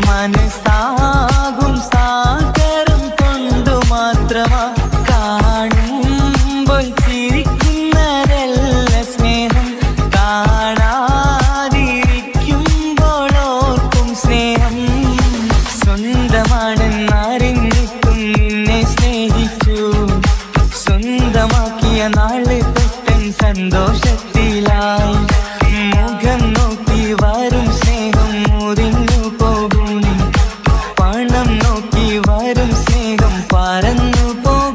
മനസ്സാകും സാഗരം കൊണ്ടു മാത്രമാ. കാണുമ്പോൾ ചിരിക്കുന്നതല്ല സ്നേഹം, കാണാതിരിക്കുമ്പോൾ ഓർക്കും സ്നേഹം. സ്വന്തമാണെന്നറിഞ്ഞിട്ടും നിന്നെ സ്നേഹിച്ചു, സ്വന്തമാക്കിയ നാള് തൊട്ടൻ സന്തോഷത്തിലായി. മുഖം നോക്കി വരും സ്നേഹം മുറിഞ്ഞു പോകും, പണം നോക്കി വരും സ്നേഹം പറന്നു പോകും.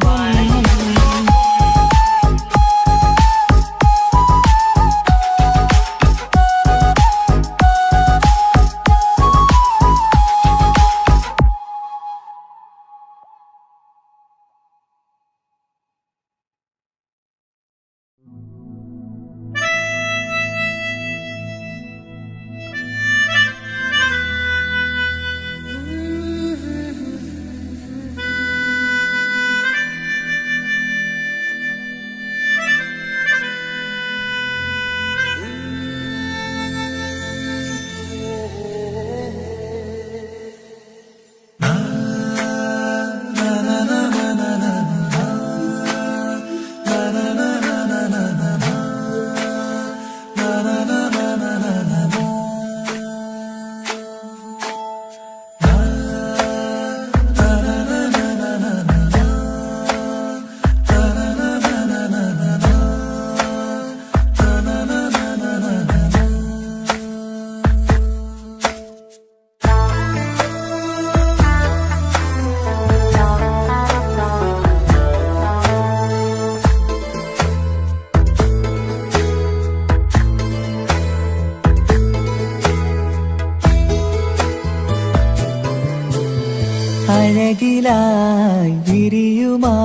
അഴകിലായി വിരിയുമാ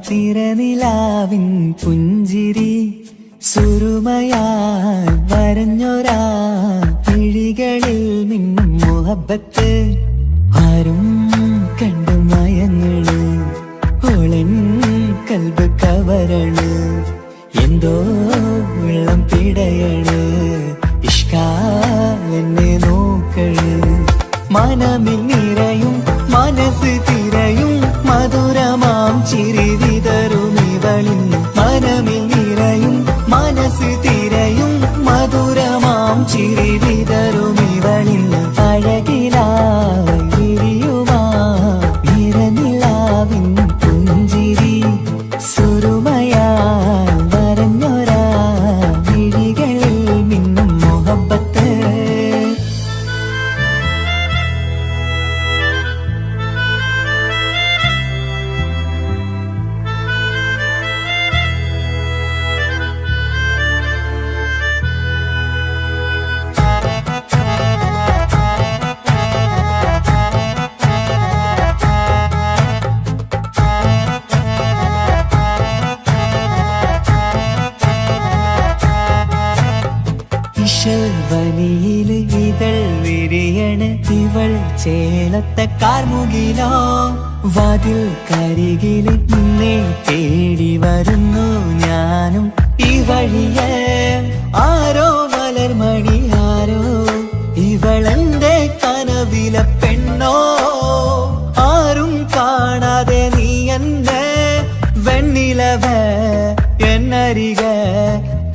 തിരനിലാവിൻ പുഞ്ചിരി, സുരുമയായി വരഞ്ഞൊരാ കിഴികളിൽ മിന്നും മുഹബത്ത്. ആരും കണ്ടു മയങ്ങള് ഓളൻ കൽബ് കവരണ്, എന്തോ വെള്ളം പിടയണ്, ഇഷ്കാലെന്നെ നോക്കള്. മനമിൽ നിറയും മനസ്സ് തിരയും മധുരമാം ചിരി വിതറും ഇവളിൻ മനസ്സ് തിരയും മധുരമാം ചിരി വിതറും ഇവളിന്ന് അഴകിലായി വിരിയുമാ നിറനിലാവിൻ പുഞ്ചിരി സുറുമയാൽ വരഞ്ഞൊരാ വിഴികളിൽ മിന്നും മുഹബത്ത് വനിയിൽ ഇതൾ വിരിയണ് ഇവൾ ചേലത്തെ കാർമുകിലോ വാതിൽ കരികില് നിന്നെ തേടി വരുന്നു ഞാനും ഈ വഴിയെ ആരോ മലർമണി ആരോ ഇവളെന്റെ കനവിലെ പെണ്ണോ ആരും കാണാതെ നീ എന്നെ വെണ്ണിലവ എന്നരിക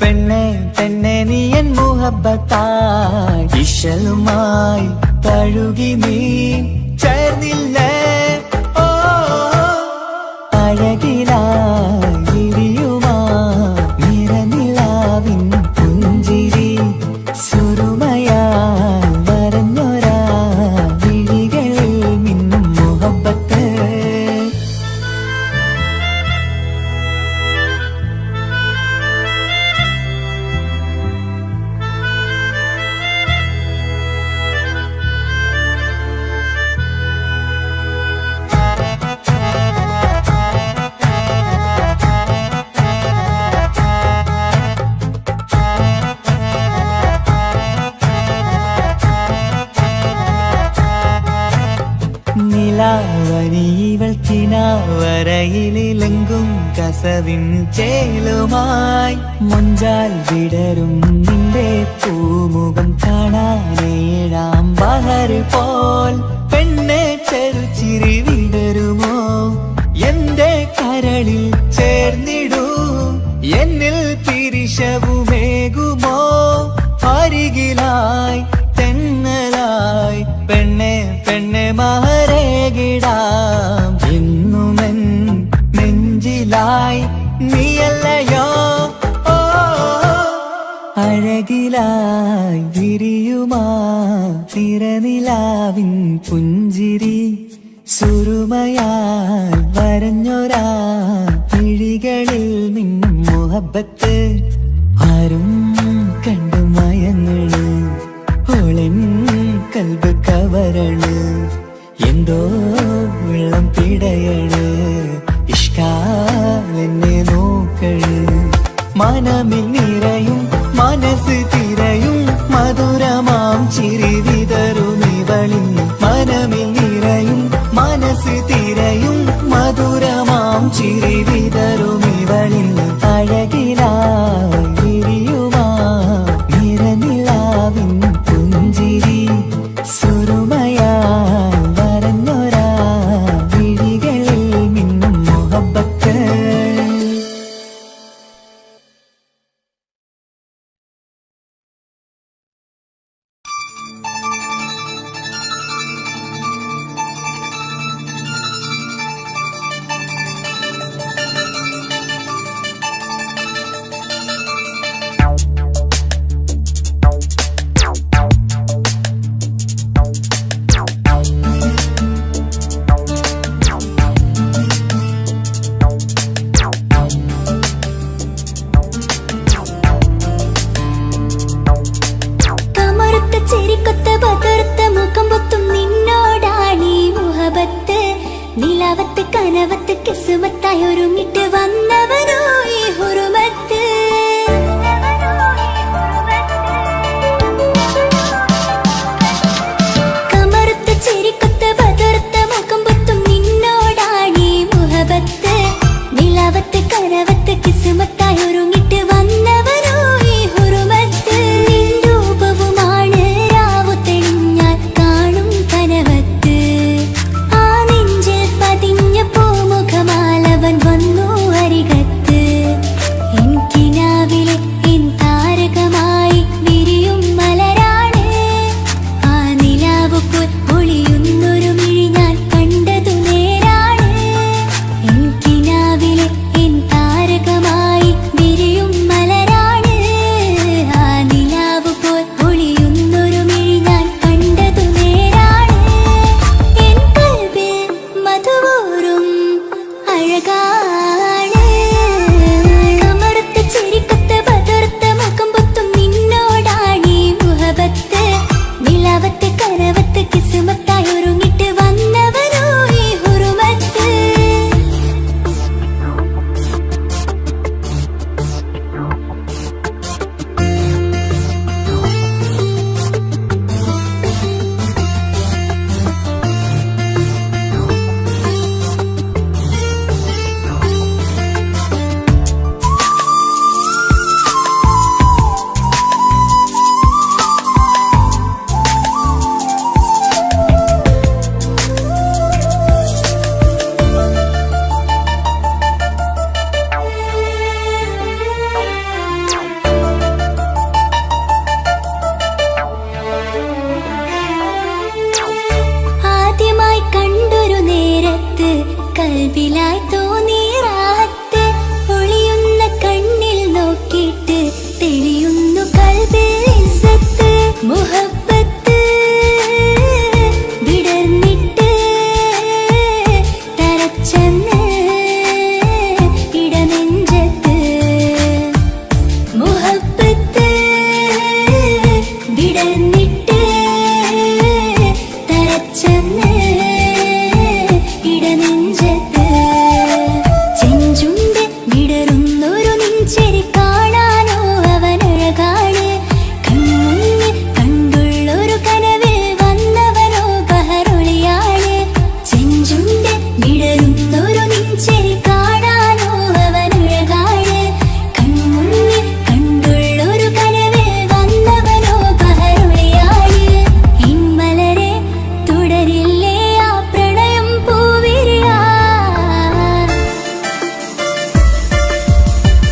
പെണ്ണെ പെണ്ണെ നീ എൻ മുഹബത്തായി ഇശലുമായി തഴുകി നീ ചേർന്നില്ലേ ഓ അഴകിലായി വിരിയുമാ നിറനിലാവിൻ പുഞ്ചിരി സുറുമയാൽ വരഞ്ഞൊരാ വിഴികളിൽ മിന്നും മുഹബത്ത് നിലാവനിവൾ കിനാവരയിലെങ്കും കസവിൻ ചേലുമായി മുഞ്ചാൽ വിടരും നിന്റെ പൂമുഖം കാണാനേഴാം ബഹർ പോൽ പെണ്ണെ ചെറുചിരി വിടരുമോ എന്റെ കരളിൽ ചേർന്നിടൂ എന്നിൽ പിരിശവുമേകുമോ അരികിലായി തെന്നലായി പെണ്ണെ പെണ്ണെ മഹരേകിടാം എന്നുമെൻ നെഞ്ചിലായി നീയല്ലയോ ഓ അഴകിലായി വിരിയുമാ തിരനിലാവിൻ പുഞ്ചിരി സുറുമയാൽ വരഞ്ഞൊരാ വിഴികളിൽ മിന്നും മുഹബത്ത് ആരും കണ്ടു മയങ്ങള് ഓളൻ കൽബ് കവരണ് എന്തോ വെള്ളം പിടയണ് ഇഷ്കാലെന്നെ നോക്കള് മനമിൽ നിറയും മനസ്സ് തിരയും മധുരമാം ചിരി വിതറും ഇവളിന്ന് മനമിൽ നിറയും മനസ്സ് തിരയും മധുരമാം ചിരി വിതറും ഇവളിന്ന് അഴകിലായി വിരിയുമാ നിറനിലാവിൻ പുഞ്ചിരി സുറുമയാൽ വരഞ്ഞൊരാ വിഴികളിൽ മിന്നും മുഹബത്ത് നിലാവത്ത് കനവത്ത് കിസുമത്തായി ഒരുങ്ങിട്ട് വന്നവനോ ഈ ഹുറുമത്ത് കമറുത്ത ചിരിക്കൊത്ത് ബദർത്ത മുഖം പൊത്തും നിന്നോടാണീ മുഹബത്ത് നിലാവത്ത് കനവത്ത് കിസുമത്തായി ഒരുങ്ങിട്ട് വന്നവനോ ഈ ഹുറുമത്ത് നിൻ രൂപവുമാണ് രാവു തെളിഞ്ഞാൽ കാണും കനവത്ത് ആ നെഞ്ചിൽ പതിഞ്ഞ പൂമുഖമാലവൻ വന്നു അരികത്ത് എൻ കിനാവിലെ എൻ കൽബിലായി തോന്നി റാഹത്ത് ഒളിയുന്ന കണ്ണിൽ നോക്കിയിട്ട് തെളിയുന്നു കൽബിൽ ഇസ്സത്ത് മുഹബ്ബത്ത് വിടർന്നിട്ട് തരച്ചെന്ന് ഇടനെഞ്ചത്ത് മുഹബ്ബത്ത് വിടർന്നിട്ട് തരച്ചെന്ന് ഇടനെഞ്ചത്ത് ചെഞ്ചുണ്ട് വിടരുന്നൊരു നെഞ്ചരി കാണാനോ അവനഴകാണ് കൺമുന്നിൽ കണ്ടുള്ളൊരു കനവിൽ വന്നവനോ ബഹറൊളിയാണ് ചെഞ്ചുണ്ട് വിടരുന്നൊരു നെഞ്ചരി കാണാനോ അവനഴകാണ് കൺമുന്നിൽ കണ്ടുള്ളൊരു കനവിൽ വന്നവനോ ബഹറൊളിയാണ് ഇൻമലരെ തുടരില്ലേ ആ പ്രണയം പൂവിരിയാ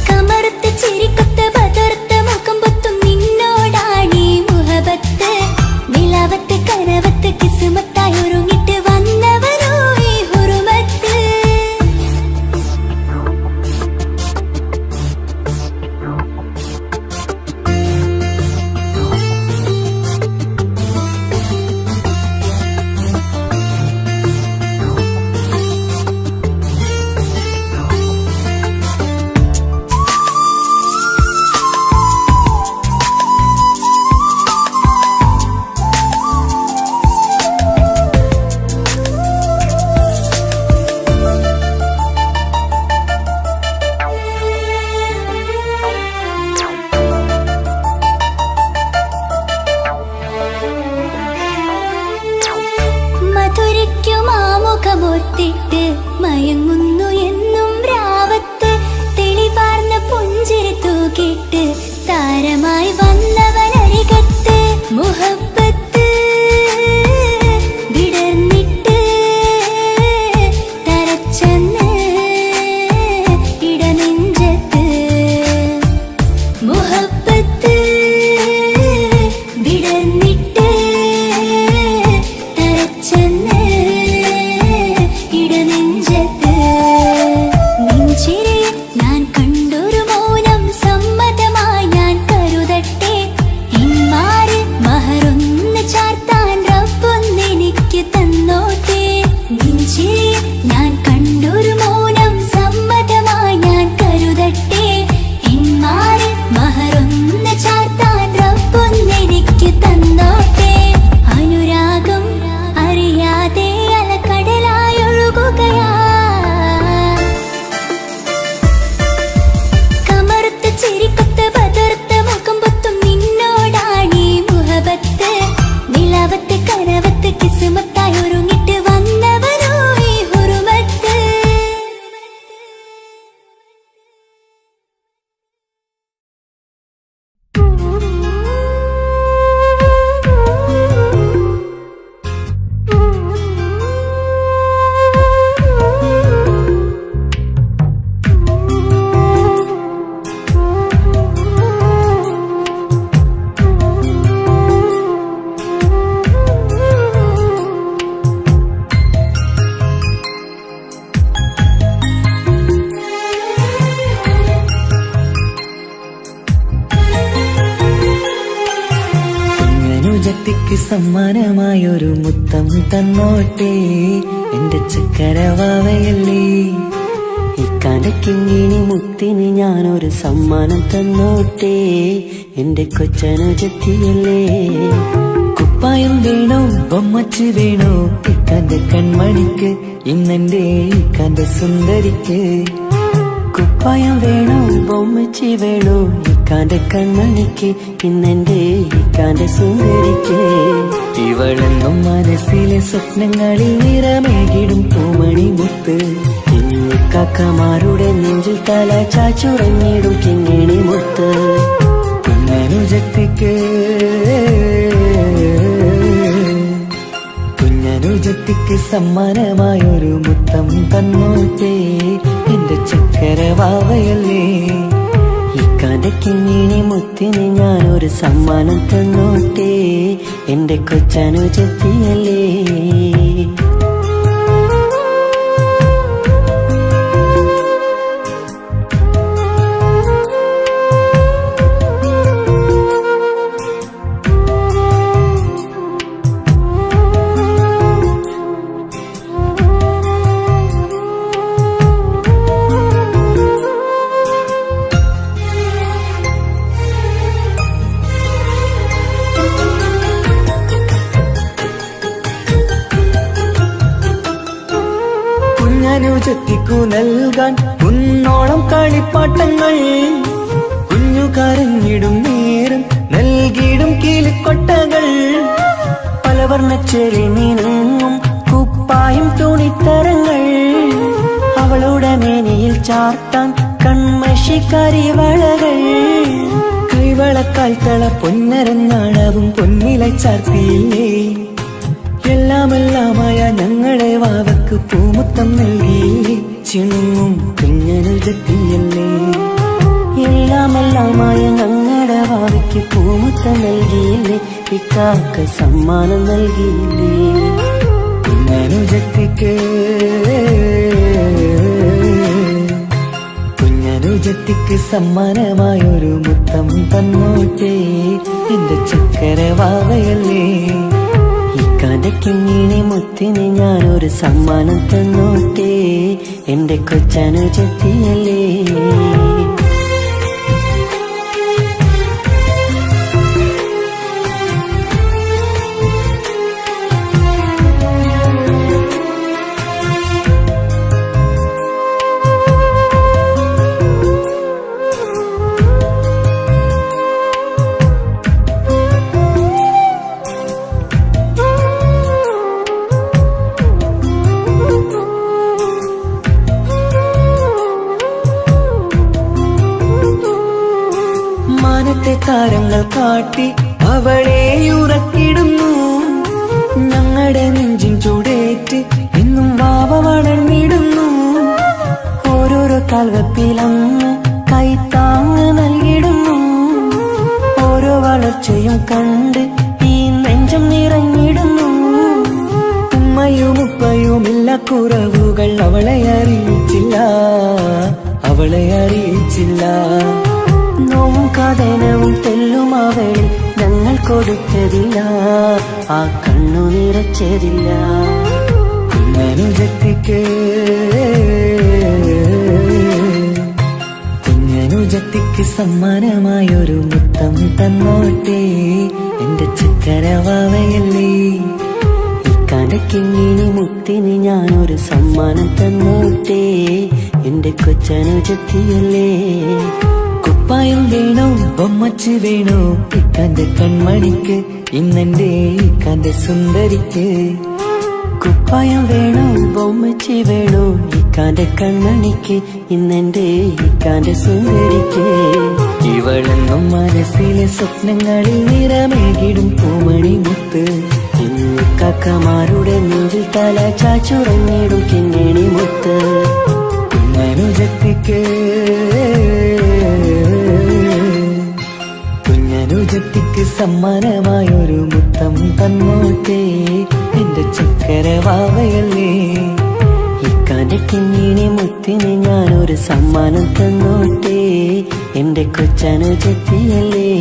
കമർത്ത് ചിരിക്കൊത്ത് ബദർത്ത് മുഖം പൊത്തും നിന്നോടാണീ മുഹബത്ത് നിലാവത്ത് കനവത്ത് കിസ്മത്തായി ഒരുങ്ങിട്ട് വന്നവനോ ഈ ഹുറുമത്ത് മധുരിക്കുമാമുഖമോർത്തിട്ട് മയങ്ങുന്നു എന്നും രാവത്ത് തെളിവാർന്ന പുഞ്ചിരി തൂക്കിട്ട് താരമായി വന്നവനരികത്ത് മുഹബ്ബത്ത് വിടർന്നിട്ട് തരച്ചെന്ന് ഇടനെഞ്ചത്ത് മുഹബ്ബത്ത് വിടർന്നിട്ട് തരച്ചെന്ന് ഇടനെഞ്ചത്ത് നെഞ്ചിരിയിൽ ഞാൻ കണ്ടൊരു മൗനം സമ്മതമായി ഞാൻ കരുതട്ടെ ഇന്മാര് മഹറൊന്ന് ചാർത്താൻ റബ്ബൊന്നെനിക്ക് തന്നോട്ടെ നെഞ്ചിരിയിൽ ഞാൻ കണ്ടൊരു മൗനം സമ്മതമായി ഞാൻ കരുതട്ടെ ഇന്മാര് മഹറൊന്ന് ചാർത്താൻ റബ്ബൊന്നെനിക്ക് തന്നോട്ടെ അനുരാഗം അറിയാതെ അലക്കടലായൊഴുകുകയാ കമർത്ത് ചിരിക്കൊത്ത് ബദർത്ത് മുഖം പൊത്തും നിന്നോടാണീ മുഹബത്ത് നിലാവത്ത് കനവത്ത് കിസ്മത്തായി ഒരുങ്ങിട്ട് വന്നവനോ ഈ ഹുറുമത്ത് കുഞ്ഞനുജത്തിക്ക് സമ്മാനമായൊരു മുത്തം തന്നോട്ടെ എന്റെ ചക്കരവാവയല്ലേ ഇക്കാലക്കിങ്ങിണി മുത്തിന് ഞാനൊരു സമ്മാനം തന്നോട്ടെ എന്റെ കൊച്ചനുജത്തിയല്ലേ കുപ്പായം വേണോ ബൊമ്മച്ച് വേണോ ഇക്കാന്റെ കൺമണിക്ക് ഇന്നെന്റെ ഇക്കാന്റെ സുന്ദരിക്ക് കുപ്പായം വേണോ ബൊമ്മച്ചി വേണോ ഇക്കാന്റെ കൺമണിക്ക് ഇന്നെന്റെ ഇക്കാന്റെ സുന്ദരിക്ക് ഇവളെന്നും മനസ്സിലെ സ്വപ്നങ്ങളിൽ നിറമേകിടും പൂമണി മുത്ത് കാക്കമാരുടെ നെഞ്ചിൽ തല ചാച്ചുറങ്ങിടും കിങ്ങിണി മുത്ത് കുഞ്ഞനുജത്തിക്ക് കുഞ്ഞനുജത്തിക്ക് സമ്മാനമായൊരു മുത്തം തന്നോട്ടെ എന്റെ ചക്കരവാവയല്ലേ ഇക്കാന്റെ കിങ്ങിണി മുത്തിന് ഞാനൊരു സമ്മാനം തന്നോട്ടെ എന്റെ കൊച്ചനുജത്തിയല്ലേ നിനക്കു നൽകാൻ കുന്നോളം കളിപ്പാട്ടങ്ങൾ. കുഞ്ഞു കരഞ്ഞിടും നേരം നൽകിയിടും കീലിക്കൊട്ടകൾ. പലവർണ്ണച്ചെറി നീനും കുപ്പായും തുണിത്തരങ്ങൾ. അവളുടെ മേനിയിൽ ചാർത്താൻ കൺമഷി കരിവളകൾ. കൈവളക്കാൽ തള പൊന്നരഞ്ഞാണവും പൊന്നില ചാർത്തിയില്ലേ. എല്ലാമെല്ലാമായ ഞങ്ങളെ വാവക്ക് പൂമുത്തം നൽകിയില്ലേ. ചിണുങ്ങും കുഞ്ഞനുജത്തിയല്ലേ. എല്ലാമെല്ലാമായ ഞങ്ങളുടെ വാവയ്ക്ക് പൂമുത്തം നൽകിയില്ലേ. ഇക്കാക്ക സമ്മാനം നൽകിയില്ലേ. കുഞ്ഞനുജത്തിക്ക് കുഞ്ഞനുജത്തിക്ക് സമ്മാനമായൊരു മുത്തം തന്നോട്ടേ. എന്റെ ചക്കര വാവയല്ലേ. ഇക്കാലക്കിങ്ങിനെ മുത്തിന് ഞാനൊരു സമ്മാനം തന്നോട്ടേ. എന്റെ കൊച്ചനുജത്തിയല്ലേ. മാനത്തെ താരങ്ങൾ കാട്ടി അവളെ ഉറക്കിടുന്നു. ഞങ്ങളുടെ നെഞ്ചിൻ ചൂടേറ്റ് എന്നും വാവ വളർന്നിടുന്നു. ഓരോരോ കാൽവപ്പിലങ്ങ് കൈത്താങ്ങ് നൽകിടുന്നു. ഓരോ വളർച്ചയും കണ്ട് ഈ നെഞ്ചം നിറഞ്ഞിടുന്നു. ഉമ്മയും ഉപ്പയുമില്ല കുറവുകൾ അവളെ അറിയിച്ചില്ല. അവളെ അറിയിച്ചില്ല. നോവും കഥനവും തെല്ലും അവളിൽ ഞങ്ങൾ കൊടുത്തതില്ല. ആ കണ്ണു നിറച്ചതില്ല. കുഞ്ഞനുജത്തിക്ക് കുഞ്ഞനുജത്തിക്ക് സമ്മാനമായൊരു മുത്തം തന്നോട്ടേ. എന്റെ ചക്കര വാവയല്ലേ. ഇക്കാലക്കിങ്ങിനി മുത്തിന് ഞാനൊരു സമ്മാനം തന്നോട്ടേ. എന്റെ കൊച്ചനുജത്തിയല്ലേ. കുപ്പായം വേണോ ബൊമ്മച്ച് വേണോ ഇക്കാന്റെ കൺമണിക്ക്. ഇന്നെന്റെ ഇക്കാന്റെ സുന്ദരിക്ക്. കുപ്പായം വേണോ ബൊമ്മച്ച് വേണോ ഇക്കാന്റെ കൺമണിക്ക്. ഇന്നെന്റെ ഇക്കാന്റെ സുന്ദരിക്ക്. ഇവളെന്നും മനസ്സിലെ സ്വപ്നങ്ങളിൽ നിറമേകിടും പൂമണി മുത്ത്. ഇന്ന് കാക്കമാരുടെ നെഞ്ചിൽ തല ചാച്ചുറങ്ങിടും കിങ്ങിണി മുത്ത്. കുഞ്ഞനുജത്തിക്ക് കുഞ്ഞനുജത്തിക്ക് സമ്മാനമായൊരു മുത്തം തന്നോട്ടേ. എന്റെ ചക്കര വാവയല്ലേ. ഇക്കാന്റെ കിങ്ങിണി മുത്തിന് ഞാനൊരു സമ്മാനം തന്നോട്ടേ. എന്റെ കൊച്ചനുജത്തിയല്ലേ.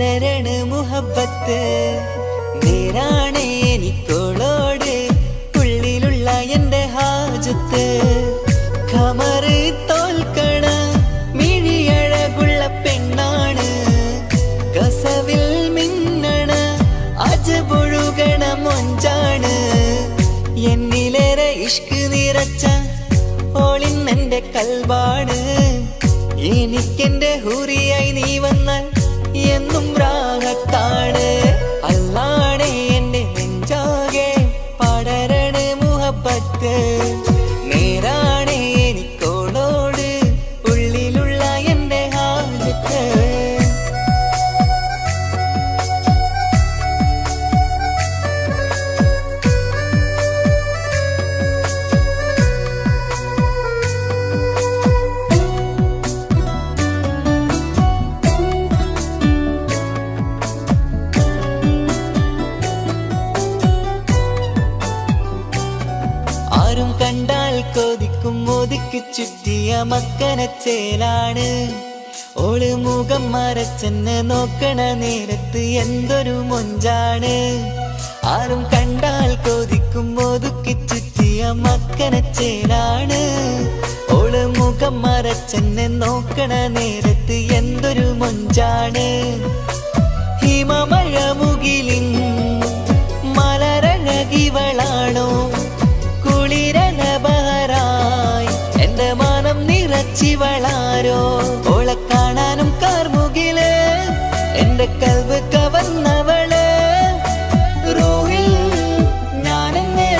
പടരണ മുഹബത്ത് നേരാണ് എനിക്കോളോട് ഉള്ളിലുള്ള എൻ്റെ ഹാജത്ത് ഖമറ് തോൽക്കണ മിഴിയഴകുള്ള പെണ്ണാണ് കസവിൽ മിന്നണ അജബൊഴുകണ മൊഞ്ചാണ് എന്നിലേറെ ഇഷ്ക് നിറച്ച ഓളിന്നെൻ്റെ കൽബാണ് എനിക്കെന്റെ ഹൂറിയായി നീ വന്നാൽ എന്നും രാഗത്താണ് അല്ലാണേ എൻ്റെ നെഞ്ചാകെ പടരണ മുഹബത്ത് നേരാണേ എനിക്കോളോട് ഉള്ളിലുള്ള എൻ്റെ ഹാജത്ത് ആരും കണ്ടാൽ കൊതിക്കും ഒതുക്കി ചുറ്റിയ മക്കനച്ചേലാണ് ഓള് മുഖം മറച്ചെന്ന് നോക്കണ നേരത്ത് എന്തൊരു മൊഞ്ചാണ് ആരും കണ്ടാൽ കൊതിക്കും ഒതുക്കി ചുറ്റിയ മക്കനച്ചേലാണ് ഓള് മുഖം മറച്ചെന്ന് നോക്കണ നേരത്ത് എന്തൊരു മൊഞ്ചാണ് ഹിമമഴ മുകിലിൻ മലരഴകിവളാണോ കുളിരനബഹരായി എന്റെ മാനം നിറച്ചിവളാരോ ഓളെ കാണാനും കാർമുകില് എന്റെ കൽവ് കവർന്നവള് റൂഹിൽ ഞാനെന്നെ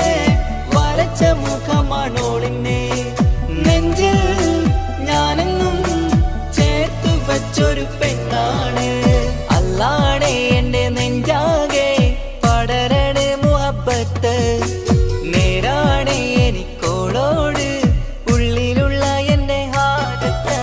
വരച്ച മുഖമാണോളിന്നെ നെഞ്ചിൽ ഞാനെന്നും ചേർത്തു വച്ചൊരു പെണ്ണാണ് അല്ലാണേ എന്റെ നെഞ്ചാകെ പടരണ മുഹബത്ത് നേരാണേ എനിക്കോളോട് ഉള്ളിലുള്ള എൻ്റെ ഹാജത്ത്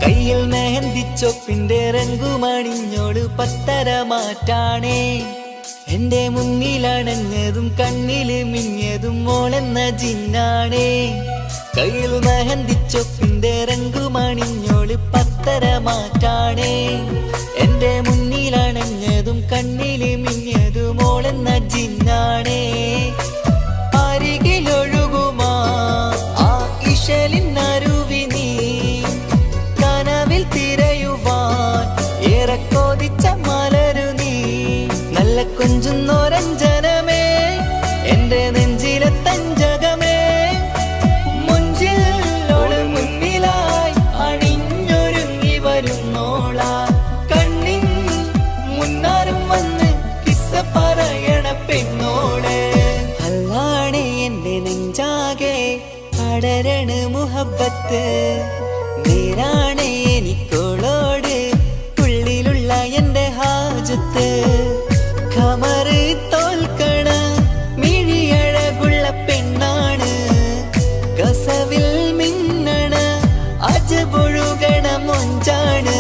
കയ്യിൽ മെഹന്തിച്ചൊപ്പിന്റെ രംഗുമണിഞ്ഞോട് പത്തര മാറ്റാണേ എന്റെ മുന്നിലണഞ്ഞതും കണ്ണില് മിഞ്ഞതും മോളെന്ന ജിന്നാണേ കയ്യിൽ മെഹന്തിച്ചൊപ്പിന്റെ രംഗുമണിഞ്ഞോട് പത്തര മാറ്റാണേ എന്റെ മുന്നിലണഞ്ഞതും കണ്ണില് മിഞ്ഞതും മോളെന്ന ജിന്നാണേ അരികിലൊഴുകുമാ ആ ഇശലിനരുവി നീ കനവിൽ തിരയുവാൻ ഏറെ കൊതിച്ച മലരു നീ നല്ല കൊഞ്ചുന്നോരഞ്ജനമേ എന്റെ നെഞ്ചിലെ തഞ്ചകമേ മുഞ്ചിൽ ഓള് മുന്നിലായി അണിഞ്ഞൊരുങ്ങി വരുന്നോള കണ്ണിൻ മുന്നാരും വന്ന് കിസ്സ പറയണ പെണ്ണോള് അല്ലാണേ എന്റെ നെഞ്ചാകെ പടരണ മുഹബത്ത് നേരാണേ എനിക്കോളോട് ഉള്ളിലുള്ള എൻ്റെ ഹാജത്ത് ഖമറ് തോൽക്കണ മിഴിയഴകുള്ള പെണ്ണാണ് കസവിൽ മിന്നണ അജബൊഴുകണ മൊഞ്ചാണ്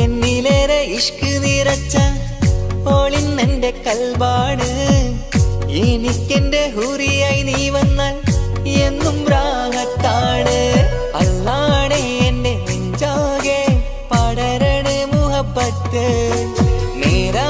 എന്നിലേറെ ഇഷ്ക് നിറച്ച ഓളിന്നെൻ്റെ കൽബാണ് എനിക്കെന്റെ ഹൂറിയായി നീ വന്നാൽ എന്നും രാഗത്താണ് അല്ലാണേ എൻ്റെ നെഞ്ചാകെ പടരണ മുഹബത്ത് നേരാ